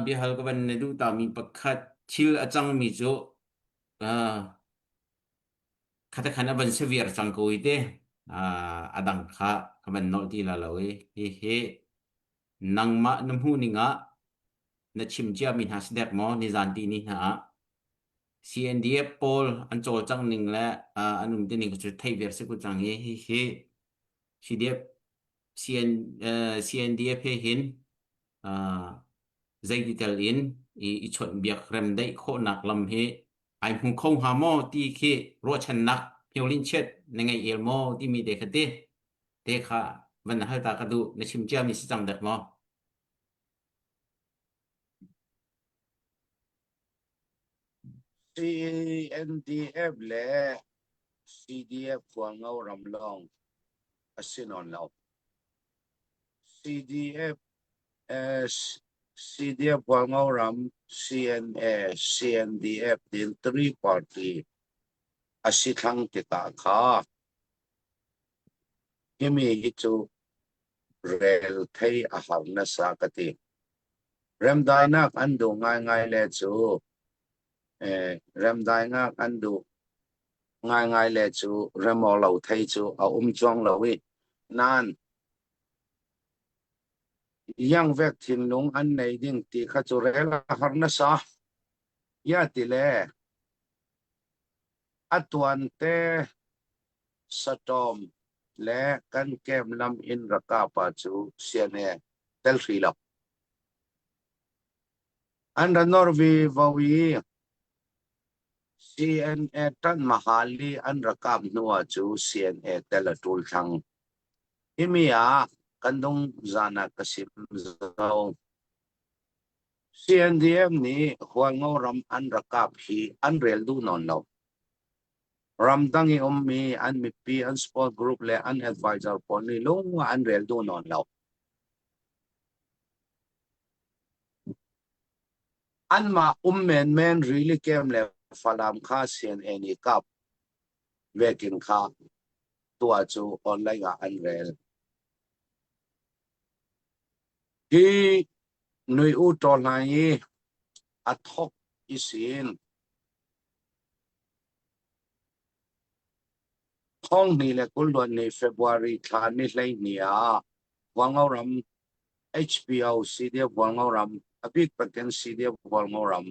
bị hal các bạn này đủ tạo mình bậc khát chill ở trong mình chỗ khát khát vẫn sẽ viết trong câu ấy tê đằng khá các bạn nói đi là lâu ấy he năng mà nằm hu ni ngã na chim chia mình hạt đẹp mò ni dàn đi ni hả CNDF poll anh cho chẳng ninh là anh um tin ninh cái thay việc sẽ có chẳng he CDF CNDF he hin dây detail in i chọn việc rem đấy khổ nạc làm he anh hùng không hà mò ti khi rồi chân nạc hiểu linh chết nên ngày yêu mò ti mi để cái thế khá vẫn hay ta cái đủ để chim chia mi sẽ chẳng được mò CNDF le CDF Kuang Ngau Ram Long asinon lao CDF Kuang Ngau Ram CNDF din 3 party asithang kita kha himi hichu rel thei ahal na sakati remdai nak andu ngai ngai le chu remdai ngak andu ngai ngai le chu remo lo thei chu a chong lo wi nan yang vek thin lung an nei ding ti kha chu rel har na sa ya ti le atuan te satom le kan kem lam in rakapa chu siane tel khila an norvi vawi CNA tan mahali an rakam nuwa chu CNA telatul thang imia kandung zana kasim zo CNDM ni huango ram an rakap hi an rel du non lo ram dangi ummi an mipi an sport group le an advisor poni long an rel du non lo อันมาmen really kem le falam kha sian eni kap vekin kha tua chu online ga an rel ki nui u to lai athok isin thong ni le kulwan ni February thlan ni hlei nia wangauram HPO CDF wangauram abik paken CDF wangauram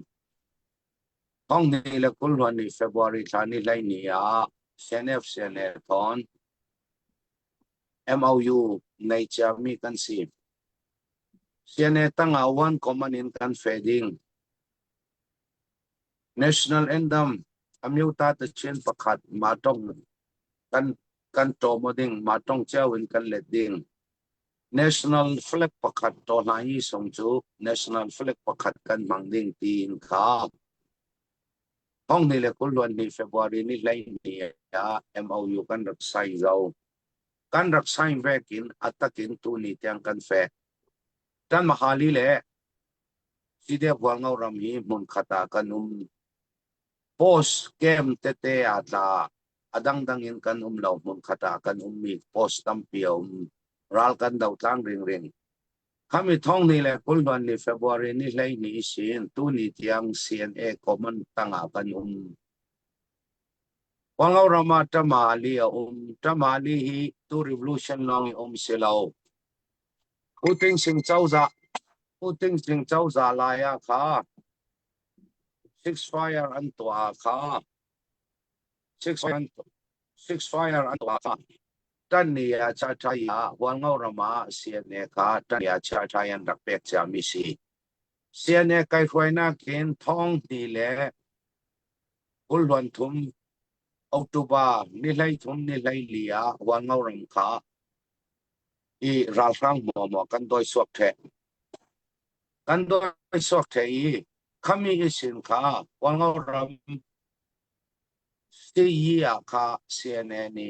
thong ni le kulwan ni February thlan ni hlei nia CNF thon MOU nei chami kan si CNA tanga one common in kan fading national anthem amyuta ta chen pakhat matong kan tomoding matong chawin kan letding national flag pakhat to nai song chu national flag pakhat kan mangding tin kha hong ni le kulwan ni February ni lai ni ya MOU kan rak sai zau kan rak sai vekin atakin tu ni tiang kan fe tan mahali le side buangau ram hi mun khata kanum post game tete ata adang dangin kan law mun khata kan mi post tampiom ral kan daw tlang ring kami thong ni le kulban ni February ni lai ni sin tu ni tiang CNA common tanga kan wangau rama tamali tamali hi tu revolution long silaw uting sing chauza laya kha six fire an tua kha six fire an tua kha tan ni ya cha cha ya wangau rama CNA kha tan ya cha cha yan rak pek cha mi si CNA kai khwaina kin thong ti le ulwan thum October ni lai thum ni lai lia wangau ram kha i ral rang mo kan doi suak the kan doi suak the i khami isin kha wangau ram si ya kha CNA ni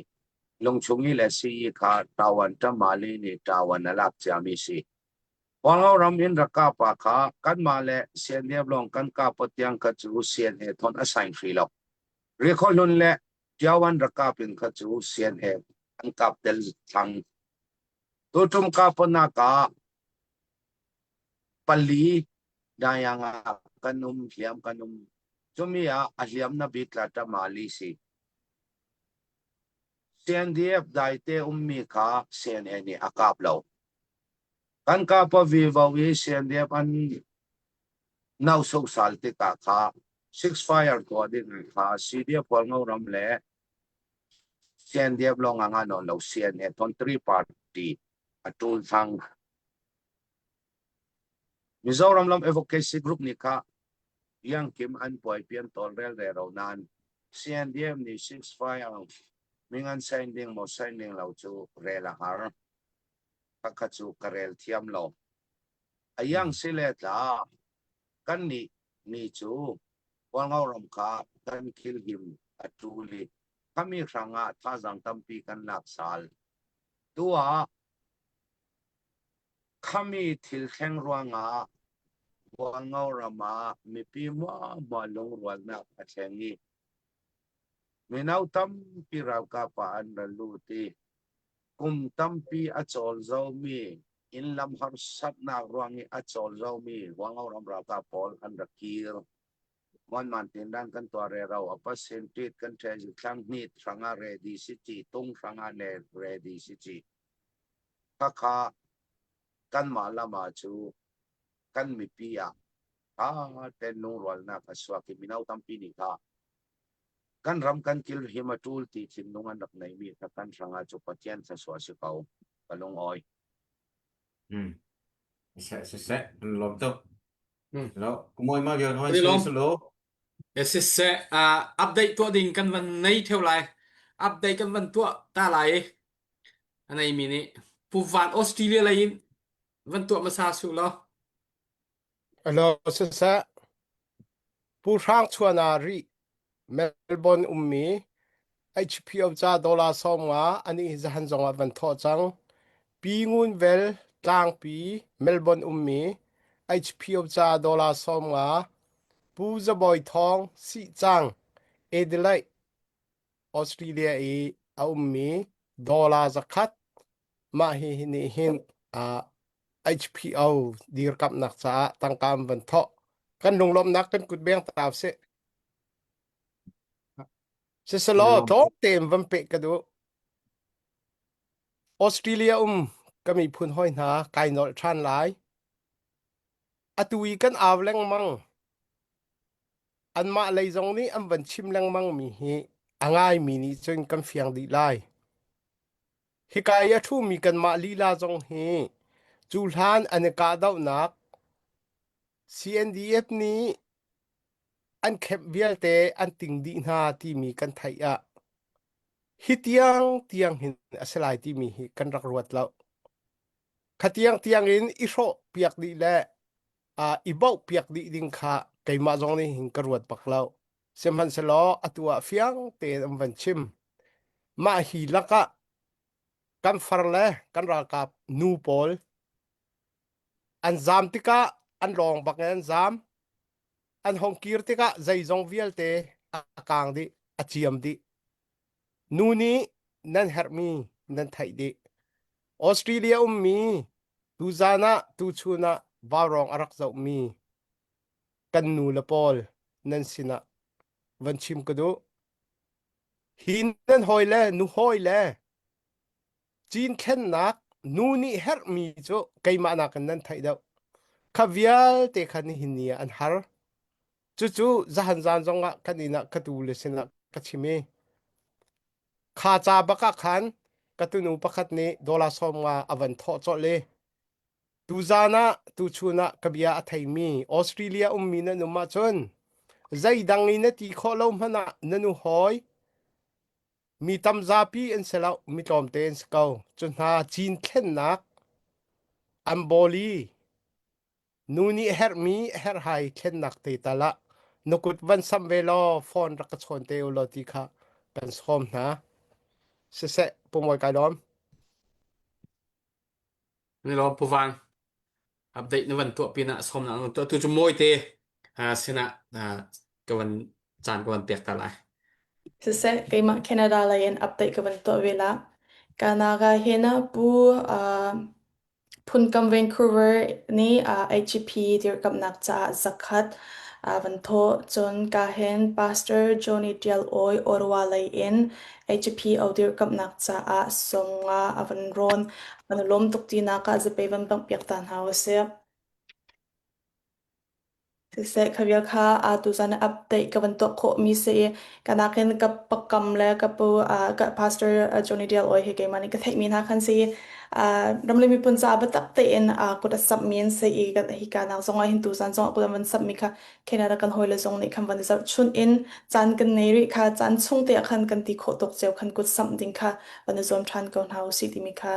longchungi le si kha tawan tamali ni tawan alak chami si wangau ram in raka pa kha kan male CNA long kan ka patiang ka chu CNA thon assign free lo recall le tiawan raka pin ka chu CNA an kap tel thang tutum ka pona ka pali dayanga kanum hiam kanum chumia ahiam na bitla tamali si CNDF daite kha CNA ni akap lo kan ka pa viva wi CNDF an now so salti ka kha six fire ko din kha CDF ngau ram le CNDF long anga no lo CNA ton three party atul thang Mizoram lam advocacy group ni kha yang kim an poi pian tol rel re ro nan CNDF ni six fire mingan signing mo signing lo chu rela har pakhachu karel thiam lo ayang sileta kan ni chu wangau ram kha kan kill him atuli kami ranga thazang tampi kan laksal tua kami thil kheng ruanga wangau rama mipi ma long rual na athengi minau tam piraw ka pa an luti kum tampi achol zo mi in lam har sat na ruangi achol zo mi wangau ram ra ka pol an rakir man tin dan kan to re raw apa sentit kan thai thang ni thanga ready city tung thanga le ready city kha kan malama chu kan mi pia ten nung rol na kaswa ki minaw tampi ni ka kan ram kan kil himatul ti chin nung anak na imi kan thanga chu patyan sa swa si kau kalong oi sẽ lom to lo kumoi ma gyo kawan Ri sai lom. solo SSC update tua ding kan van nei theo lai update kan van tua ta lai anai mini pu van Australia lai van tua masa su lo alo sa pu rang chuana ri Melbourne HPO cha dollar somnga ani zahan zonga van tho chang pingun vel tlang pi Melbourne HPO cha dollar somnga ปูจะบอยทองสิจังเอเดไลออสเตรเลียเอามีดอลลาร์สักคัดมาหินหินอ่า HPO ดีรกับนักษาตั้งการบันเทาะกันลงลมนักกันกุดเบียงตาวเสสลอท้องเต็มวันเปกระดูออสเตรเลียก็มีพูนห้อยหนาไกนอลชันหลายอตุยกันอาวแรงมังอันมาเลยตรงนี้อันบันชิมแรงมังมีฮีอ่างไอมีนี่จนกันเฟียงดีไลฮิกายะทูมีกันมาลีลาจงฮีจูลานอันกาดาวนัก CNDF นี้อันเข็บเบียลเตอันติงดีนาที่มีกันไทยอะฮิตเตียงหินอสลายที่มีฮิกันรักรวดแล้วขเตียงอินอิโรเปียกดีแลอีเบาเปียกดีดิงค่ะไก่มาจงนี้หินกรวดปักแล้วเซมพันสลออตัวเฟียงเตอันวันชิมมาฮีลักะกันฟาร์เลกันรักับนูโปลอันจามติกะอันรองบักเงินจามอันฮองกีร์ติกะใจจงเวียลเตอากางดิอาเจียมดินูนี้นั่นเฮร์มีนั่นไทยดิออสเตรเลียมีตูจานะตูชูนะวารองอารักเจ้ามีกันนูละปอลนั่นสินะวันชิมกดูหินนั่นหอยแลนูหอยแลจีนเข็นนักนูนี่เฮร์มีจ้ไกมานักนั่นไทยดาวขวิลเตคันหินนี้อันฮาร์จู่จะหันจานจงะคันนี้นะกตูเลสินะกัชิเมข้าจาบักขันกตุนูปักนี้ดอลลาร์สมงาอวันทอจเลยตูจานะตูชูนะกบียาไทยมีออสเตรเลียมีนันุมาจนใจดังอินตีข้อลมหนะนันุหอยมีตำซาปีอินเสลามีตอมเตนสเกาจนหาจีนเข็นนักอัมโบลีนูนี่เฮร์มีเฮร์ไฮเข็นนักเตตาละนกุดวันสัมเวลอฟอนรักชนเตโอโลติค่ะเป็นสมนะเสะปุ่มไว้กันดอม นี่เราผู้ฟังอัปเดตในวันตัวปีนะสมนะตัวตัวจมวยเตสินะกวันจานกวันเตียกตาลาย Sese kay ma Canada layan update ka ban to vela kanaga hena pu phun kam Vancouver ni HGP dir kam nak cha zakhat van tho chon ka hen pastor Johnny Dial oi orwa lay in HGP audir kam nak cha songa avan ron an lom tuk ti na ka ze pe van bang piak tan hause se khavia kha tu zana update ka ban to kho mi se kanaken ka pakam le ka pu ka pastor Johnny Dial oi he ke mani ka thai mi na khan se ramle mi pun sa ba tak te en ko da sub min se I ka hi ka na zonga hin tu san zong ko da man sub mi kha Canada kan hoile zong ni khan van za chun in chan kan nei ri kha chan chung te khan kan ti kho tok cheu khan kut sam ding kha van zom than kon hau si ti mi kha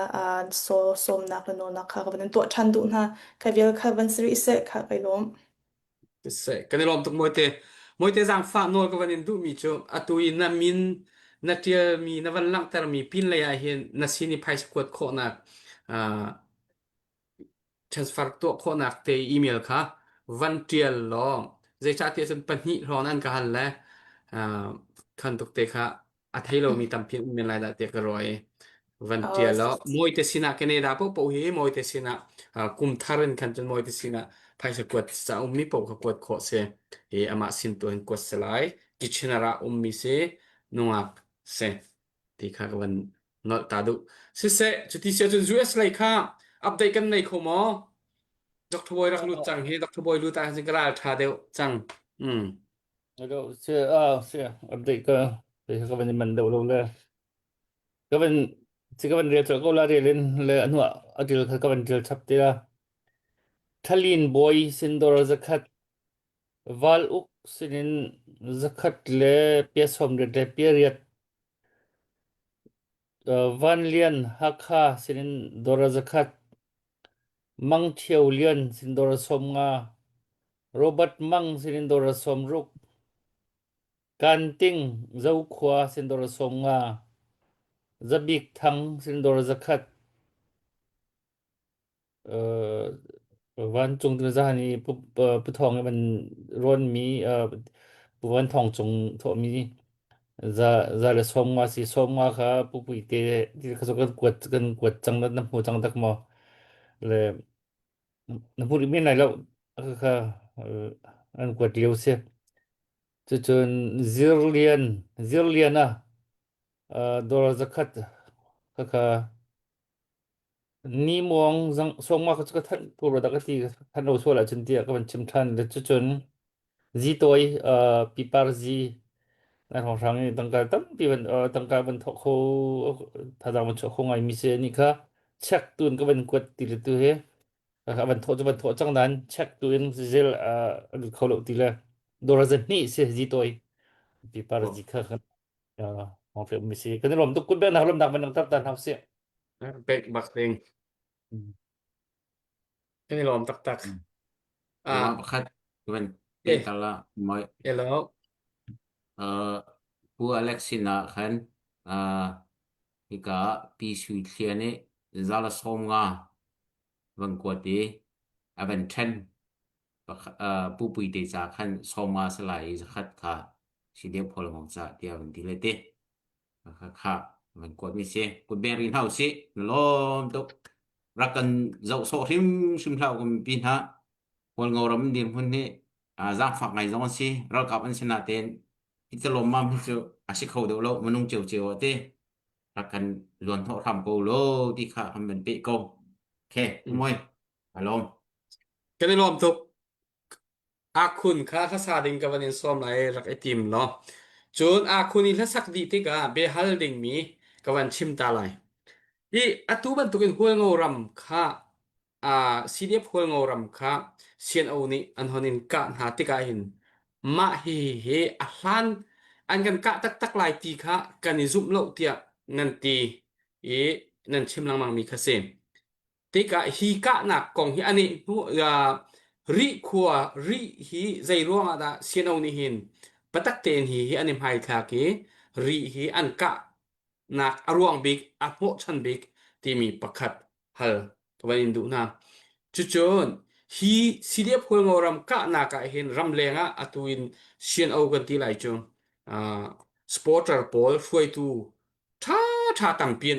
so som nak no nak kha van to than du na khavial kha van sri se kha kai lom Sẽ cái này làm tục mỗi thế giang phạm nồi cái vấn đề đủ mi cho à tụi na min na tia mi na văn lăng tar mi pin lại à hiện na xin đi phải squat khó nạc à transfer to khó nạc te email kha văn tia lo dây chat tia sun pan hi ron an ka hal le à khan tục te kha à thấy lo mi tam pin email lại đã te cái rồi văn tia lo mỗi thế xin à cái này đã bộ hi mỗi thế xin à kum tharin khan chân mỗi thế xin à phải squat sa mi po ka quat khó se ama sin to en quat selai kichinara mi se nuak se ti kha kan nol ta du se chuti se chu US lai kha update kan nei khomo Dr. Boy rak lu chang he Dr. Boy lu ta sin kra tha deu chang Hello, siya update ka. Kaya ka ban man daw la. Kaban si kaban real ko la real le anwa adil ka kaban real chap tira. Thalin boy sindor zakat val uk sinin zakat le piesom le period van lian hakha sinin dora zakat mang thiau lian sin dora som nga Robert mang sinin dora som ruk kan ting zau khwa sin dora som nga zabik thang sin dora zakat วันจงตัวจานี่ปุทองมันร้อนมีปุวันทองจงทอมีจะเลยส่งมาสิส่งมาค่ะปุยเตที่เขาจะกันกวดจังนั้นน้ำหูจังตักมอเลยน้ำหูไม่ไหนแล้วค่ะอันกวดเลี้ยวเสียจนซิลเลียนดอลจะคัดค่ะนี่มองส่งมาเขาจะท่านผู้ประดักตีท่านเอาส่วนละจนเดียก็มันชิมท่านเลยจนซีตัวปีปาร์ซีนั่นของทางนี้ตั้งแต่ตั้งปีวันตั้งแต่วันทอกเขาถ้าเรามันชกคงไงมีเสียนี่ค่ะเช็คตุนก็เป็นกวดตีเลยตัวเฮนะครับวันทอจังนั้นเช็คตุนเซลเขาหลุดตีเลยโดนจะนี่เสียซีตัวปีปาร์ซีค่ะของเฟรมมีเสียก็นี่ลมตุกกุดเบนนะลมดักมันตั้งแต่ทำเสีย เป็กบักเต็งก็นี่ลอมตัก อืม อ่า Lama pakat kawanเอ๊ะ tala mai แล้ว pu Alexina kan ika pi sui thiane zala som nga van ko ti avan chen pu pui te cha khan som nga salai khat kha sidep phol ngong cha tia van ti le te kha van ko mi se ku berin hau se lom tok rakan zau so him sim thau kum pin ha hol ngoram din hun ni zang phak ngai zong si ral kap an sina ten italom mam chu asikho do lo manung chiu chiu te rakan luan tho tham ko lo ti kha ham ben pe ko ke moi alom ก็นี่ลอมตุกอาคุณค่าภาษาดิงกับวันนี้ซ้อมไหลรักไอติมเนาะจนอาคุณนี่ละสักดีติกาเบฮัลดิงมีกับวันชิมตาไหลอีอตุบันตุกินหัวงอรำค่ะซีเดียบหัวงอรำค่ะเซียนเอานี่อันหอนินกะหาติกาหินมาเฮอัลลันอันกันกะตักหลายตีค่ะกันนิซุมโลเตียนันตีอีนันชิมลังมังมีคาเซมติกาฮีกะนักกองฮีอันนี้ริขัวริฮีใจร่วงอะเซียนเอานี่หินปะตักเตนฮีอันนี้หายคาเกริฮีอันกะนักอรวงบิกอโมชันบิกที่มีประคัดฮัลตัวอินดูนะจุจนฮีสิเดียบหัวงอรำกะนักเห็นรำเลงอะอตุวินเซียนเอากันที่ไหลจงสปอร์ตเตอร์บอลช่วยตูท่าตั้มเปียน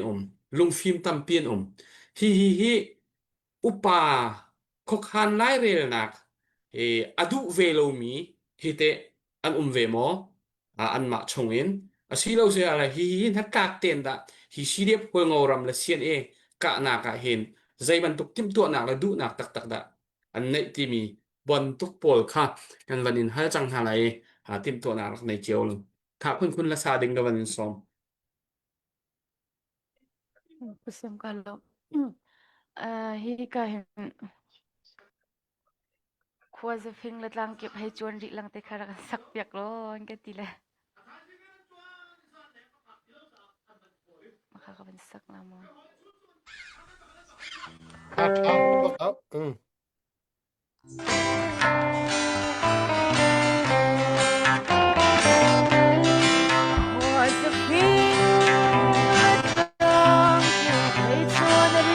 ลุงฟิล์มตั้มเปียนฮีอุปาคกฮันไลเรลนักอดุเวโลมีฮิเตอันเวโมอันมาชงอินสิเราเสียอะไรฮีนักกากเต็นดะฮีสิเดียบหัวงอรำละเซียนกะนักเห็นใจมันตุกทิมตัวนักละดูนักตักดะอันนี้ที่มีบอลตุกโปลค่ะกันวันนี้ให้จังหาอะไรทิมตัวนักในเจียวลงถ้าคุณละซาดิงกับวันนี้ซ้อม Kusem kalau hika hin kuasa fing letlang kip hai chuan ri lang te khara sak piak lo angke tile maka ka ban sak lamo เอาkuasa fing letlang kip hai chuan ri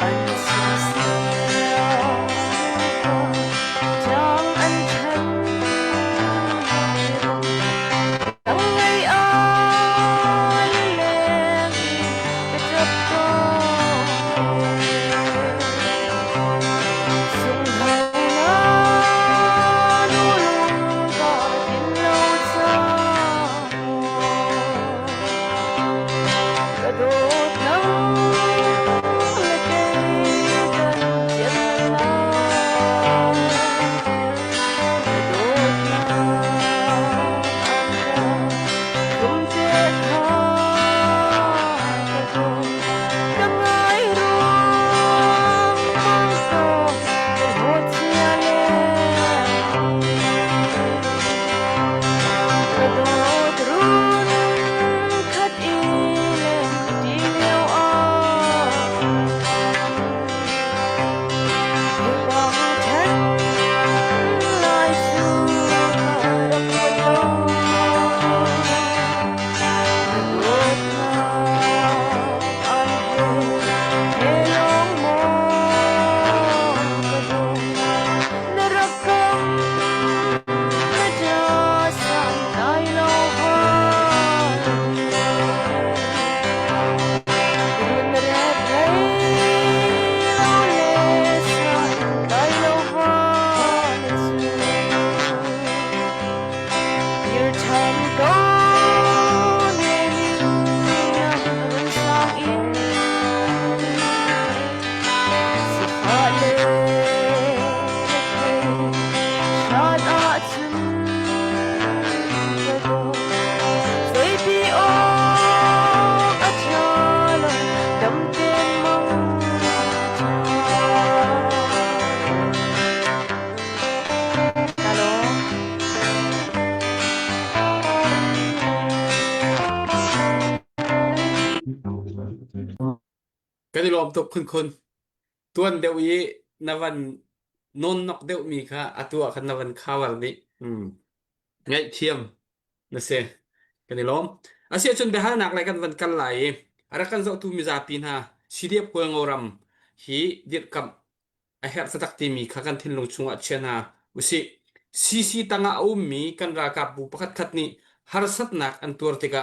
Hãy subscribe cho kênh Ghiền Mì Gõ để không bỏ lỡ ni lom tok kun tuan deu i navan non nok deu mi kha atua khan navan khawal ni ngai thiam na se kan ni lom asia chun be ha nak lai kan van kan lai ara kan zo tu mi za pin ha sidiep ko ngoram hi dit kam a her satak ti mi kha kan thin long chunga chena usi sisi tanga au mi kan ra ka bu pakhat khat ni har sat nak an tur tika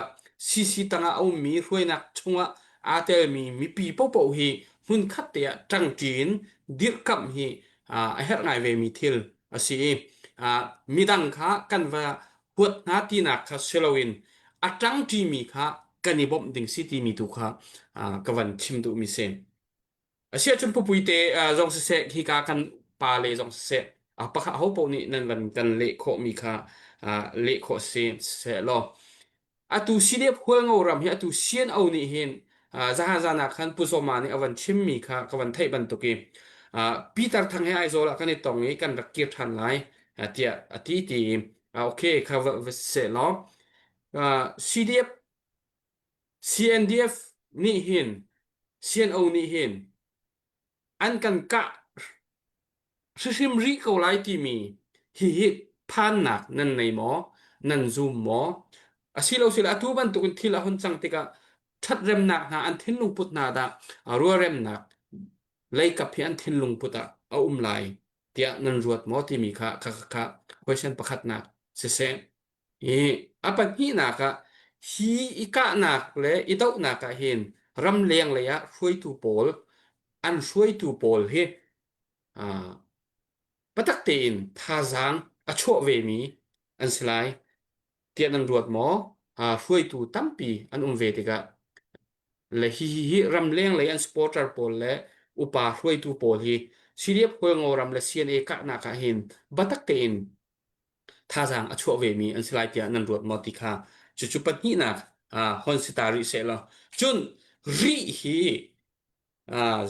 sisi tanga au mi ruai nak chunga atel mi pi po po hi hun khat te tang tin dir kam hi a her ngai ve mi thil asi midang kha kan va huat na ti nak kha selowin atang ti mi kha kanibom ding city mi tu kha kawan chim du mi sen asia chun pupui te zong se hi ka kan pa le zong se pakha ho po ni nan van kan le kho mi kha le kho se lo atu sidep huang oram hi atu sian au ni hin zaha zana khan pusoma ni awan chim mi kha kawan thai ban to ki peter thang he ai zo la kan ni tong ni kan rak kir than lai tia ati ti okay kha se lo cdf cndf ni hin cno ni hin an kan ka sim ri ko lai ti mi hi phan nak nan nei mo nan zoom mo asilo sila atuban tu kun thila hon chang tika that rem nak na an thin lung put na da ro rem nak lei ka phi an thin lung puta a lai tia nan ruat mo ti mi kha question pakhat nak se e apan hi na ka hi ika nak le idau na ka hin ram leng le ya hrui tu pol an hrui tu pol hi patak tein tha zang a cho ve mi an slai tian an ruat mo hrui tu tampi an ve tika le hi ram leng le an supporter pol le upa hrui tu pol hi siriep hoi ngoram le cna ka na ka hin batak tein tha zang a cho ve mi an slai tian an ruat mo tika chu pat ni na hon sitari se lo chun ri hi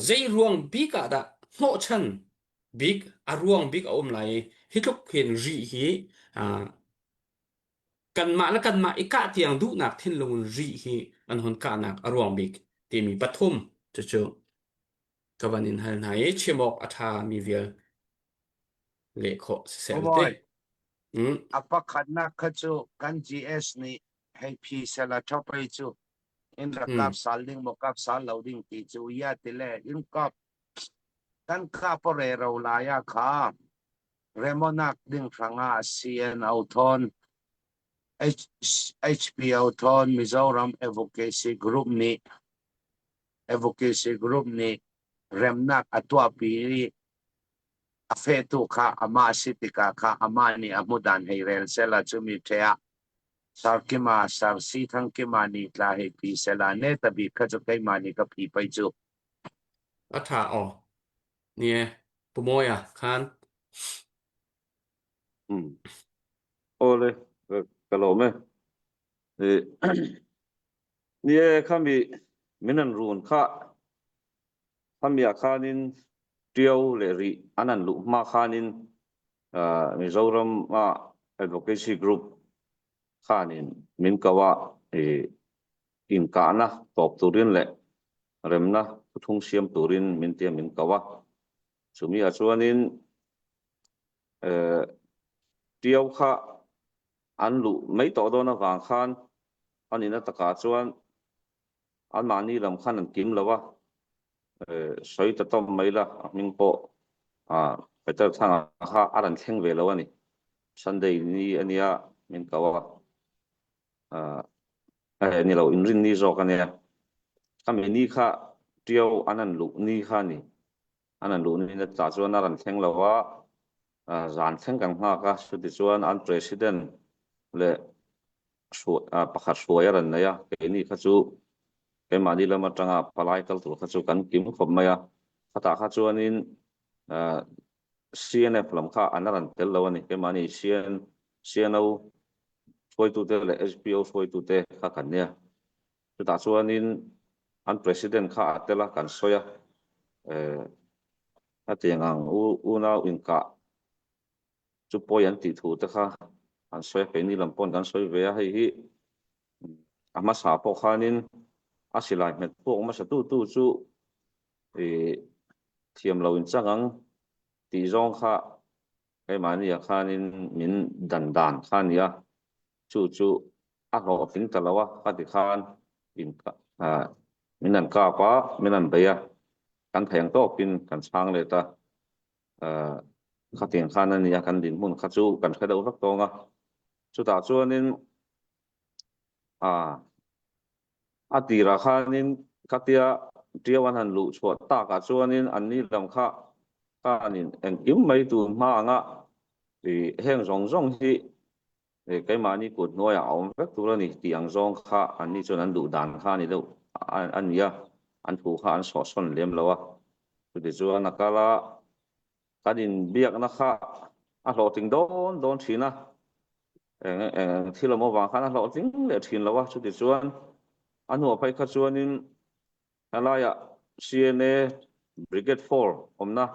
zai ruang bi ka da ho chan big aruang big om lai hitlok khen ri hi kan ma ika tiang du nak thin lung ri hi an hon ka nak aruang big ti mi pathum chu kawanin hal nai chimok atha mi vial le kho selte apakhat na khachu kan gs ni hei phi sela thopai chu in the kap saling mo kap sal loading ti chu ya tile in kap kan ka pore ro la ya kha remonak ding thanga cn authon hpo thon mizoram advocacy group ni remnak atwa pi afetu kha ama sitika kha ama ni amudan heirel sela chumi thea sarkima sarsi thangkima ni tla he pi sela ne tabi khachu kai mani ka pi pai chu atha o nie pumoya khan ole kalome nie kami minan run kha hamia khanin tiau le ri anan lu ma khanin mizoram ma advocacy group khanin min kawa in kana top turin le remna puthung siam turin min tia min kawa chumi achuanin tiau kha an lu mai to do na wang khan anina taka chuan an mani lam khan an kim lawa soi ta tom mai la ming po better thanga kha aran thleng ve lawa ni sunday ni ania min kawa ni lo inrin ni zo ka ne kami ni kha tiau anan lu ni kha ni anan lu ni na ta chuan aran thleng lawa zan thleng kan nga ka su ti chuan an president le pakhat suai ran na ya ke ni kha chu ke mani lama tanga palai kal tu kha chu kan kim khop maya khata kha chuanin cnf lam kha anaran tel lawani ke mani cno foi tu te le spo foi tu te kha kan ne ta chuanin an president kha atela kan soya atiangang u na in ka chu poyan ti thu te kha an soi pe ni lampon kan soi ve hi hi ama sa po khanin asilai met po ma sa tu chu thiam lo in changang ti zong kha cái mà này khan in min dan dan khan ya chu a lo ting ta lawa kha ti khan in min an ka pa min an beya kan thayang to pin kan sang le ta kha tiền khan an ya kan din mun kha chu kan khai dau vak to nga chu ta chuan in a ti ra khan in khatia tiawan han lu chhuat ta ka chuan in an ni lam kha in en kim mai tu ma nga thì heng rong rong hi cái mà ni cột nuôi ảo vết tu là ni tiếng rong kha anh ni cho anh đủ đàn kha ni đâu anh ya anh thu kha anh sọ son lem lo thì cho anh kala cái din biak na kha anh lo ting don chi na thì là một vàng kha anh lo ting le chin lo thì cho anh hồ phải kha cho anh là ya CNA Brigade 4 na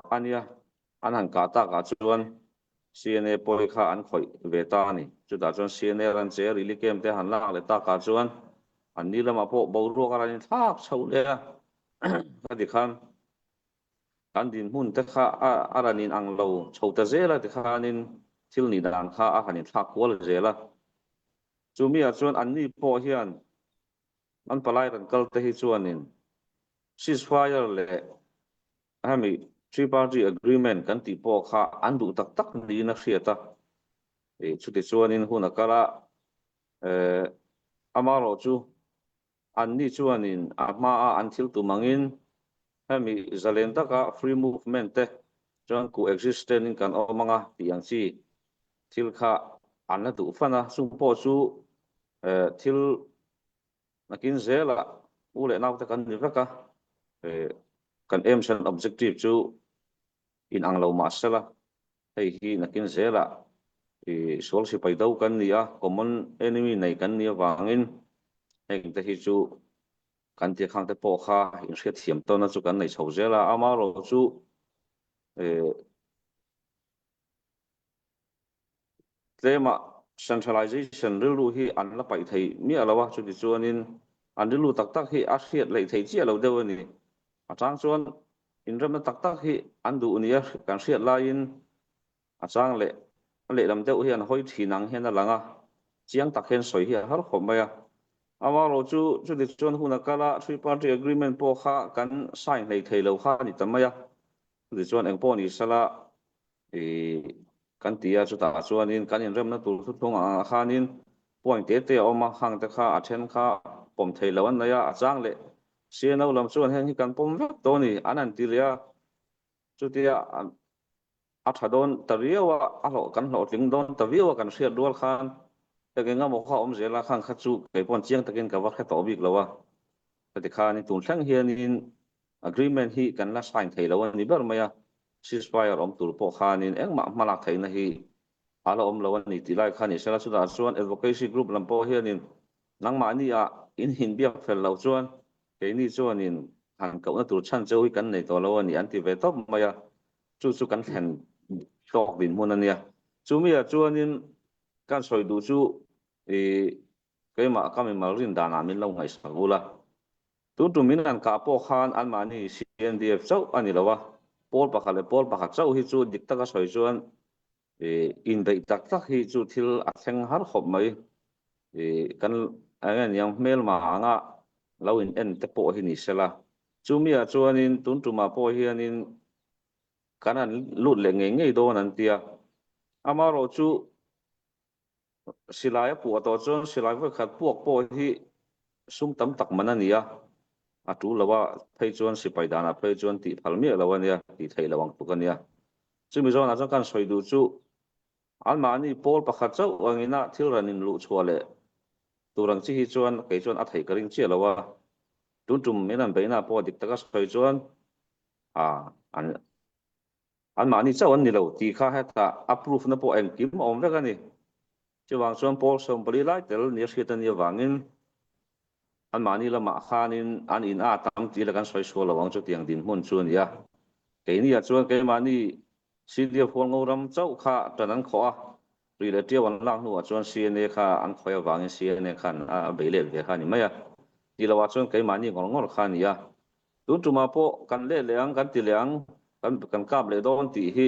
anh ya anh hàng cả ta cả chuan CNA poi kha an khoi ve ta ni chu da chuan CNA ran che ri li kem te han la le ta ka chuan an ni lama po bo ro ka ran thak chho le ka di khan kan din hun te kha a ranin ang lo chho ta zela ti khanin thil ni dan kha a hanin thak wal zela chu mi a chuan an ni po hian an palai ran kal te hi chuanin ceasefire le hami Three-party agreement kan ti po kha an du tak ni na hriata chu ti chuan in huna kala amaro chu an ni chuan in ama an thil tu mangin hemi zalen taka free movement te chuan coexistent in kan omanga tiang chi thil kha an na du fana sung po chu thil nakin zela ule naw te kan ni vaka kan aim and objective chu in ang lo masala hei hi nakin zela sol si pai dau kan nia common enemy nei kan nia wangin heng te hi chu kan ti khang te po kha in hriat thiam to na chu kan nei chho zela ama ro chu tema centralization rilu hi an la pai thei mi alawa chu ti chuanin an rilu tak hi a hriat lei thei chi alo deu ani atang chuan in ram na tak hi an du nia kan hriat la in achang le lam deuh hian hoi thinang hian a langa chiang tak hen soi hi har khom maya ama ro chu ti chuan huna kala three-party agreement po kha kan sign nei thei lo kha ni tamaya ti chuan eng po ni sala kan tia chu ta chuan in kan in ram na tur thu thong a khanin point te oma hang te kha a then kha pom thei lo an naya achang le CNO lam chuan heng hi kan pom vek to ni anan tilia chu tia a thadon tariawa a lo kan lo ting don tawiwa kan hriat dual khan takenga mo kha om zela khang kha chu ke pon chiang takin ka wa kha to bik lawa ti khan ni tun thlang hian in agreement hi kan la sign thei lo ni ber maya ceasefire om tur po khan in engma malak thei na hi ala om lo ni ti lai khan ni sela chu da chuan advocacy group lam po hian in nangma ni a in hin biak fel lo chuan cái ni chuan in han ko na tur chan cheu kan nei to lo ani an ti ve top maya chu kan thlen tlok din mun ania chu mi a chuan in kan soi du chu cái mà kam mal rin dana min lo ngai sagula tu min an ka po khan an mani CNDF chau ani lawa pol pakhat chau hi chu dik taka soi chuan in dei tak hi chu thil a thleng har khop mai kan angan yang mel ma anga lo in en te po hi ni sela chu mi a chuan in tun tu ma po hian in kan an lut le ngei do nan tia ama ro chu silai pu to chuan silai va khat puak po hi sum tam tak manania a tu lawa phei chuan sipai dana phei chuan ti phalmi lawania ti thei lawang tukania chu mi zona chuan kan soi du chu almani pol pakhat chau angina thil ranin lu chhuale turang chi hi chuan ke chuan a thei karing chi lawa tum menan beina po dik taka soi chuan an mani chau an ni lo ti kha heta approve na po eng kim om vek ani chuwang chuan pol som pali lai tel ni hriat ani wangin an mani lama khanin an in a tam ti la kan soi so lawang chu tiang din mun chu ania ke ni a chuan ke mani CDF hol ngoram chau kha tanan kho a relative an lang nu a chuan CNA kha an khoya wangin CNA khan a beile ve kha ni maya ti lawa chuan ke mani ngol kha ni ya tu tu ma po kan le leang kan ti leang kan kap le don ti hi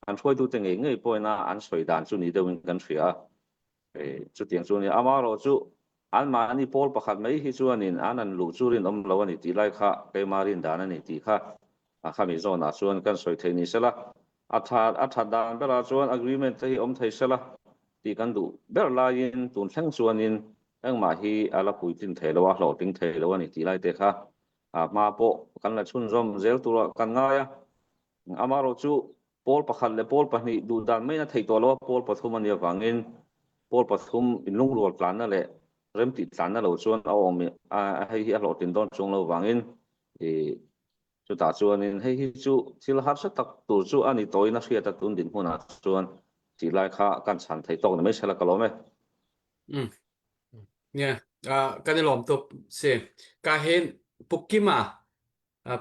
an khoi tu te ngei po na an soi dan chu ni deuin kan thria chu tiang chu ni ama ro chu an ma ani pol pakhat mai hi chu anin an lu chu rin om lo ani ti lai kha ke marin dan ani ti kha a kha mi zon a chuan kan soi thei ni sela a tha dan bela chuan agreement te hi om thei sela ti kan du ber la in tun thleng chuan in ang ma hi ala pui tin thei lo a hlo ting thei lo ani ti lai te kha ma po kan la chun zom zel tu kan nga ya ama ro chu pol pakhat le pol pahnih du dan mai na thei to lo pol pathum ani awangin pol pathum in lung rual tlan na le rem ti tlan na lo chuan a om a hei hi a hlo tin don chung lo wangin chu ta chuan in hei hi chu thil har sa tak tur chu ani toina hria ta tun din huna chuan ti lai kha kan chan thei tok na mai sela ka lo me Nha, cái này làm tục sẽ cả hiện Pukima,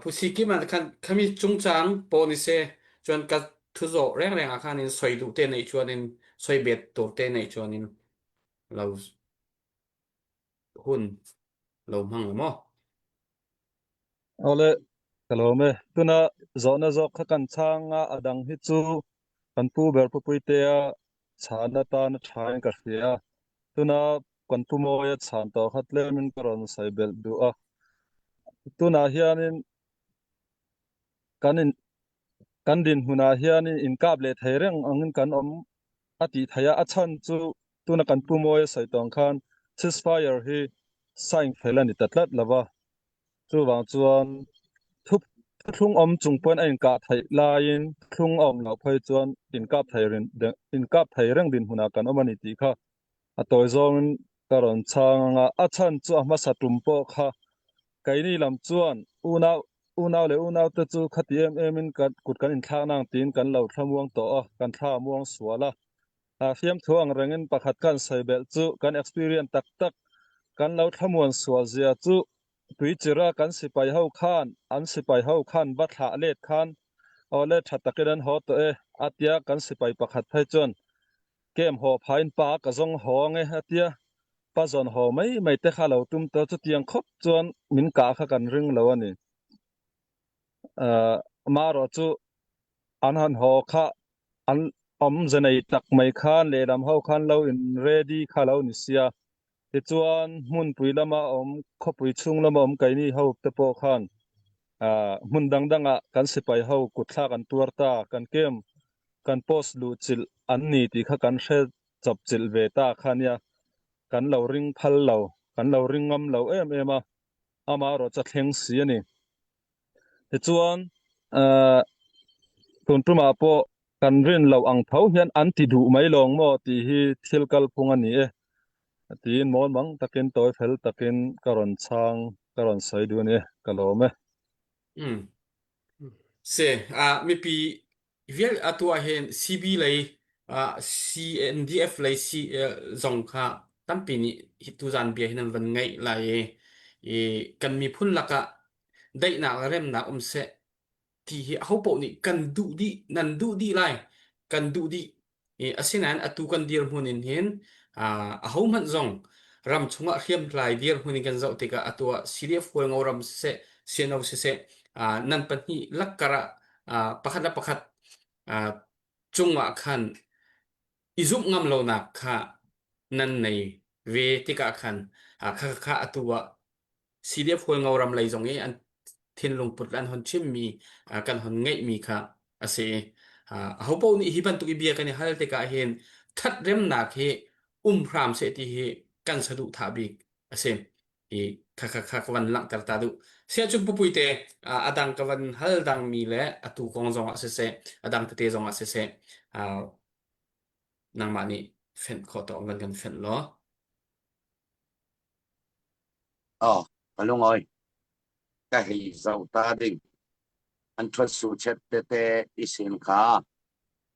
Pusikima kami trung trang bộ này sẽ chọn cái thứ rõ ràng ràng akan nên xoay đủ tên này cho nên xoay biệt đủ tên này cho nên lâu hun lâu măng mà ole kalome tuna zona zo kha kan changa adang hi chu kan pu ber pu pui te a chana ta na thain ka hria tuna kan pu mo ya chan to khat le min karon sai bel du a tuna hianin kanin kan din huna hianin in kap le thaireng angin kan om ati thaya achan chu tuna kan pu mo ya sai tong khan ceasefire hi sign phelani tatlat lawa chu wang chuan thup thung om chung pon ein ka thai lain thung om lo phai chuan in kap thai reng din huna kan omani ti kha a toy zong karon changa a chan chu a ma sa tum po kha kaini lam chuan unau le unau te chu khatiem emin kan kut kan in thla nang tin kan lo thamuang to a kan thla muang suala a fiam thuang rengin pakhat kan sai bel chu kan experience tak tak kan lo thamuan sual zia chu tui chira kan sipai ho khan an sipai ho khan ba thla let khan ole thatakiran ho to e atia kan sipai pakhat phai chon kem ho phain pa ka zong ho nge atia pa zon ho mai te kha lo tum to chu tiang khop chuan min ka kha kan ring lo ani ma ro chu an han ho kha an om zanai tak mai khan le lam ho khan lo in ready kha lo ni sia ti chuan mun pui lama om kho pui chung lama om kai ni ho te po khan mun dang danga kan sipai ho kut thla kan tuar ta kan kem kan post lu chil an ni ti kha kan hre chop chil ve ta khania kan lo ring phal lo kan lo ring ngam lo em a ama ro cha thleng si ani ti chuan tun tuma po kan rin lo ang thau hian an ti du mai long mo ti hi thil kal phung ani e tin mon mang takin toy fel takin karon chang karon sai du ni kalome sẽ mi pi việc atua hiện CB lấy CNDF lấy dòng kha tam pi ni hitu zan bia hinan van ngai lai kan mi phun laka dai na rem na sẽ thì hi hau po ni kan du di nan du di lai kan du di asinan atu kan dir hunin hin hau man zong ram chunga khiam lai dir hunin kan zau tika atua CDF ko ngoram se senau se nan pani lakara pakhat na pakhat chungwa khan izum ngam lo na kha nan nei ve tika khan kha kha atua CDF ko ngoram lai zong an thiên lung put lan hon chim mi kan hon ngai mi kha ase hopo ni hiban tu bia kan hal te ka hen that rem na khe phram se ti hi kan sadu tha bi ase kha kha kha kawan lang tar ta du se chu pu pui te adang kawan hal dang mi le atu kong zong ase se adang te zong ase se nang ma ni fen kho to ngan kan fen lo Kalung ơi cái hi zau ta ding an thot su chet te isin kha